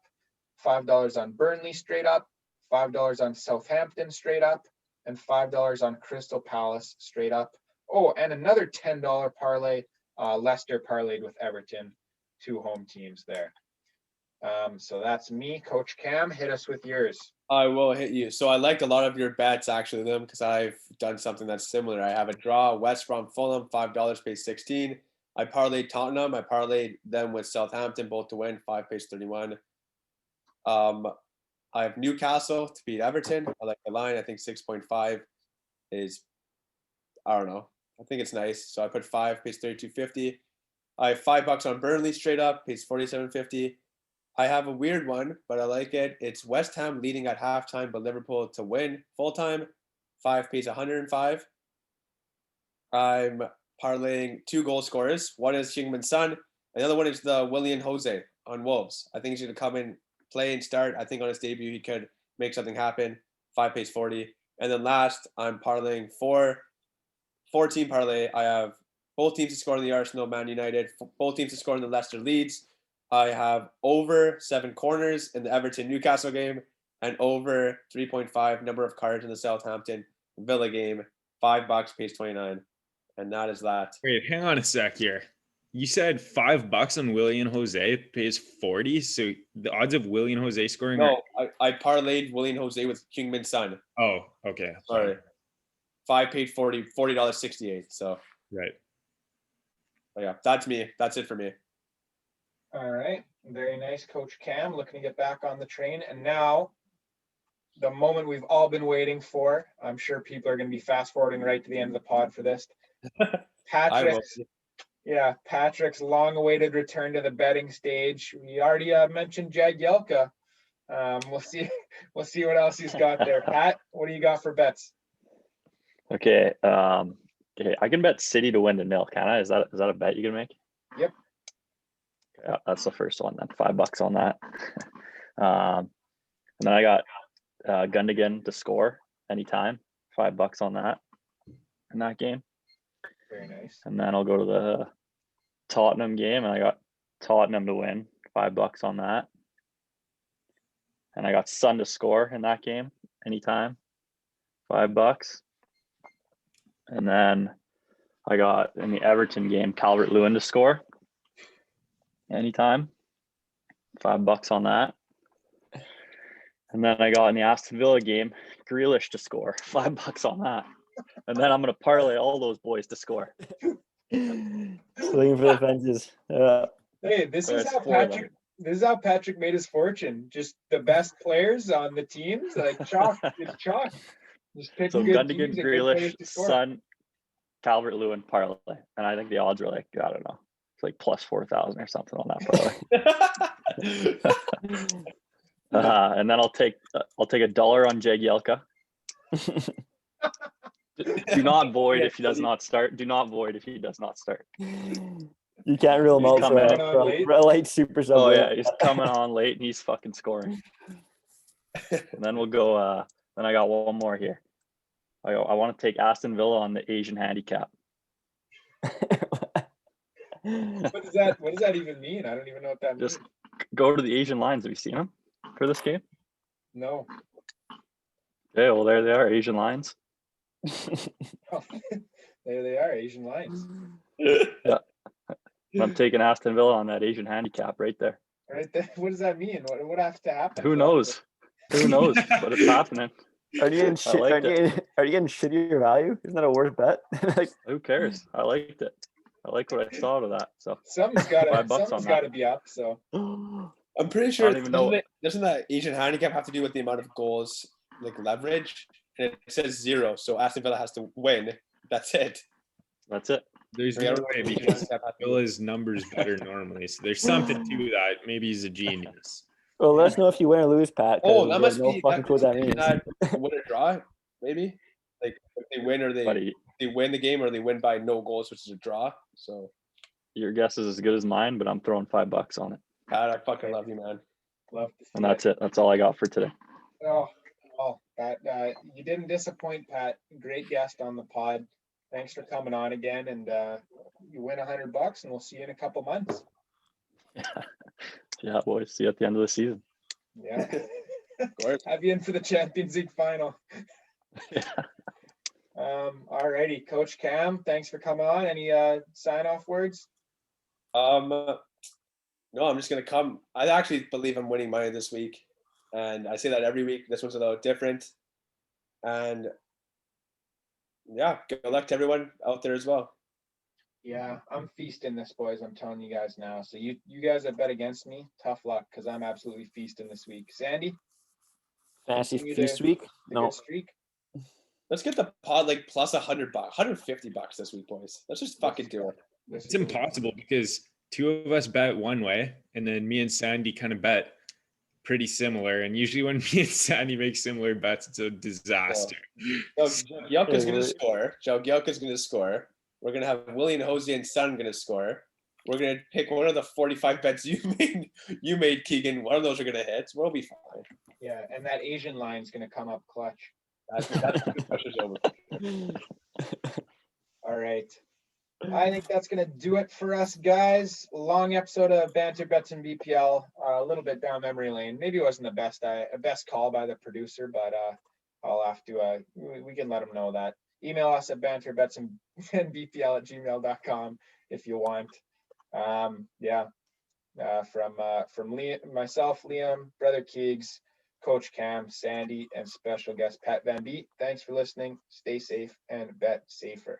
$5 on Burnley straight up, $5 on Southampton straight up, and $5 on Crystal Palace straight up. Oh, and another $10 parlay. Leicester parlayed with Everton, 2 home teams there. So that's me, Coach Cam. Hit us with yours. I will hit you. So I liked a lot of your bets actually, them, because I've done something that's similar. I have a draw, West Brom, Fulham, $5 pays 16. I parlayed Tottenham. I parlayed them with Southampton, both to win, 5 pays 31. I have Newcastle to beat Everton. I like the line. I think 6.5 is, I don't know. I think it's nice. So I put 5, pays 32.50. I have $5 on Burnley straight up, pays 47.50. I have a weird one, but I like it. It's West Ham leading at halftime, but Liverpool to win full time. 5 pays 105. I'm parlaying 2 goal scorers. One is Heung-min Son. Another one is the Willian Jose on Wolves. I think he's going to come in, play and start. I think on his debut, he could make something happen. 5 pays 40. And then last, I'm parlaying 4-team parlay. I have both teams to score in the Arsenal, Man United. Both teams to score in the Leicester Leeds. I have over 7 corners in the Everton Newcastle game and over 3.5 number of cards in the Southampton Villa game. $5 pays 29. And that is that. Wait, hang on a sec here. You said $5 on Willian Jose pays 40. So the odds of Willian Jose scoring. No, I parlayed Willian Jose with Heung-min Son. Oh, okay. Sorry. 5 paid 40, $40.68. So right. Yeah, that's me. That's it for me. All right. Very nice, Coach Cam. Looking to get back on the train. And now, the moment we've all been waiting for. I'm sure people are going to be fast forwarding right to the end of the pod for this. Patrick's long-awaited return to the betting stage. We already mentioned Jagielka. We'll see what else he's got there. Pat, what do you got for bets? Okay. Okay. I can bet City to win the nil. Can I? Is that a bet you can make? Yep. Yeah, that's the first one. Then $5 on that. And then I got Gundogan to score anytime. $5 on that in that game. Very nice. And then I'll go to the Tottenham game, and I got Tottenham to win. $5 on that. And I got Son to score in that game anytime. $5. And then I got in the Everton game Calvert-Lewin to score anytime. $5 on that. And then I got in the Aston Villa game Grealish to score. $5 on that. And then I'm gonna parlay all those boys to score. Swinging for the fences. Hey, this is how Patrick made his fortune. Just the best players on the teams, like chalk. It's chalk. Just pick So good Gundogan, teams and good players Grealish, to score. Son, Calvert-Lewin parlay, and I think the odds are like, I don't know, it's like plus 4,000 or something on that parlay. And then I'll take $1 on Jagielka. Do not void if he does not start. Do not void if he does not start. You can't rule him out coming on for late. a light super sub. Oh yeah, he's coming on late and he's fucking scoring. And then we'll go. Then I got one more here. I want to take Aston Villa on the Asian handicap. What does that even mean? I don't even know what that means. Just go to the Asian lines. Have you seen them for this game? No. Okay, well there they are, Asian lines. There they are, Asian lines. Yeah. I'm taking Aston Villa on that Asian handicap right there. Right there. What does that mean? What has to happen? Who knows? Who knows? But it's happening. Are you getting shit? liked Are you getting shittier value? Isn't that a worse bet? Like, Who cares? I liked it. I like what I saw out of that. So Something's got to be up. So I'm pretty sure. I don't even know. Doesn't that Asian handicap have to do with the amount of goals, like leverage? And it says 0, so Aston Villa has to win. That's it. That's it. There's no way because Villa's numbers better normally. So there's something to that. Maybe he's a genius. well, let us know if you win or lose, Pat. 'cause Oh, we that have must no be fucking clue what that means. Win or draw, maybe. Like if they win or they win the game or they win by no goals, which is a draw. So Your guess is as good as mine, but I'm throwing $5 on it. Pat, I fucking love you, man. love to see And that's it. That's all I got for today. Oh, Pat, you didn't disappoint, Pat. Great guest on the pod. Thanks for coming on again, and you win $100, and we'll see you in a couple months. Yeah, boys. See you at the end of the season. Yeah. Of course. Have you in for the Champions League final. Alrighty, Coach Cam, thanks for coming on. Any sign off words? No, I'm just gonna come. I actually believe I'm winning money this week, and I say that every week. This one's a little different, and yeah, good luck to everyone out there as well. Yeah, I'm feasting this, boys. I'm telling you guys now. So you guys that bet against me, tough luck, because I'm absolutely feasting this week. Sandy, Fantasy continue feast week? the No. good streak. Let's get the pod like plus $100, $150 this week, boys. Let's just fucking do it. It's impossible because two of us bet one way, and then me and Sandy kind of bet pretty similar. And usually when me and Sandy make similar bets, it's a disaster. Joe Gyelka's gonna score. We're gonna have Willie and Jose and Son gonna score. We're gonna pick one of the 45 bets you made, Keegan. One of those are gonna hit. We'll be fine. Yeah, and that Asian line's gonna come up clutch. That's pressure's over. All right. I think that's going to do it for us, guys. Long episode of Banter Bets and BPL. A little bit down memory lane. Maybe it wasn't the best call by the producer, but I'll have to, we can let him know that. Email us at banterbetsandbpl@gmail.com if you want. From Liam, myself, Liam, Brother Keegs, Coach Cam, Sandy, and special guest Pat Van Beet. Thanks for listening. Stay safe and bet safer.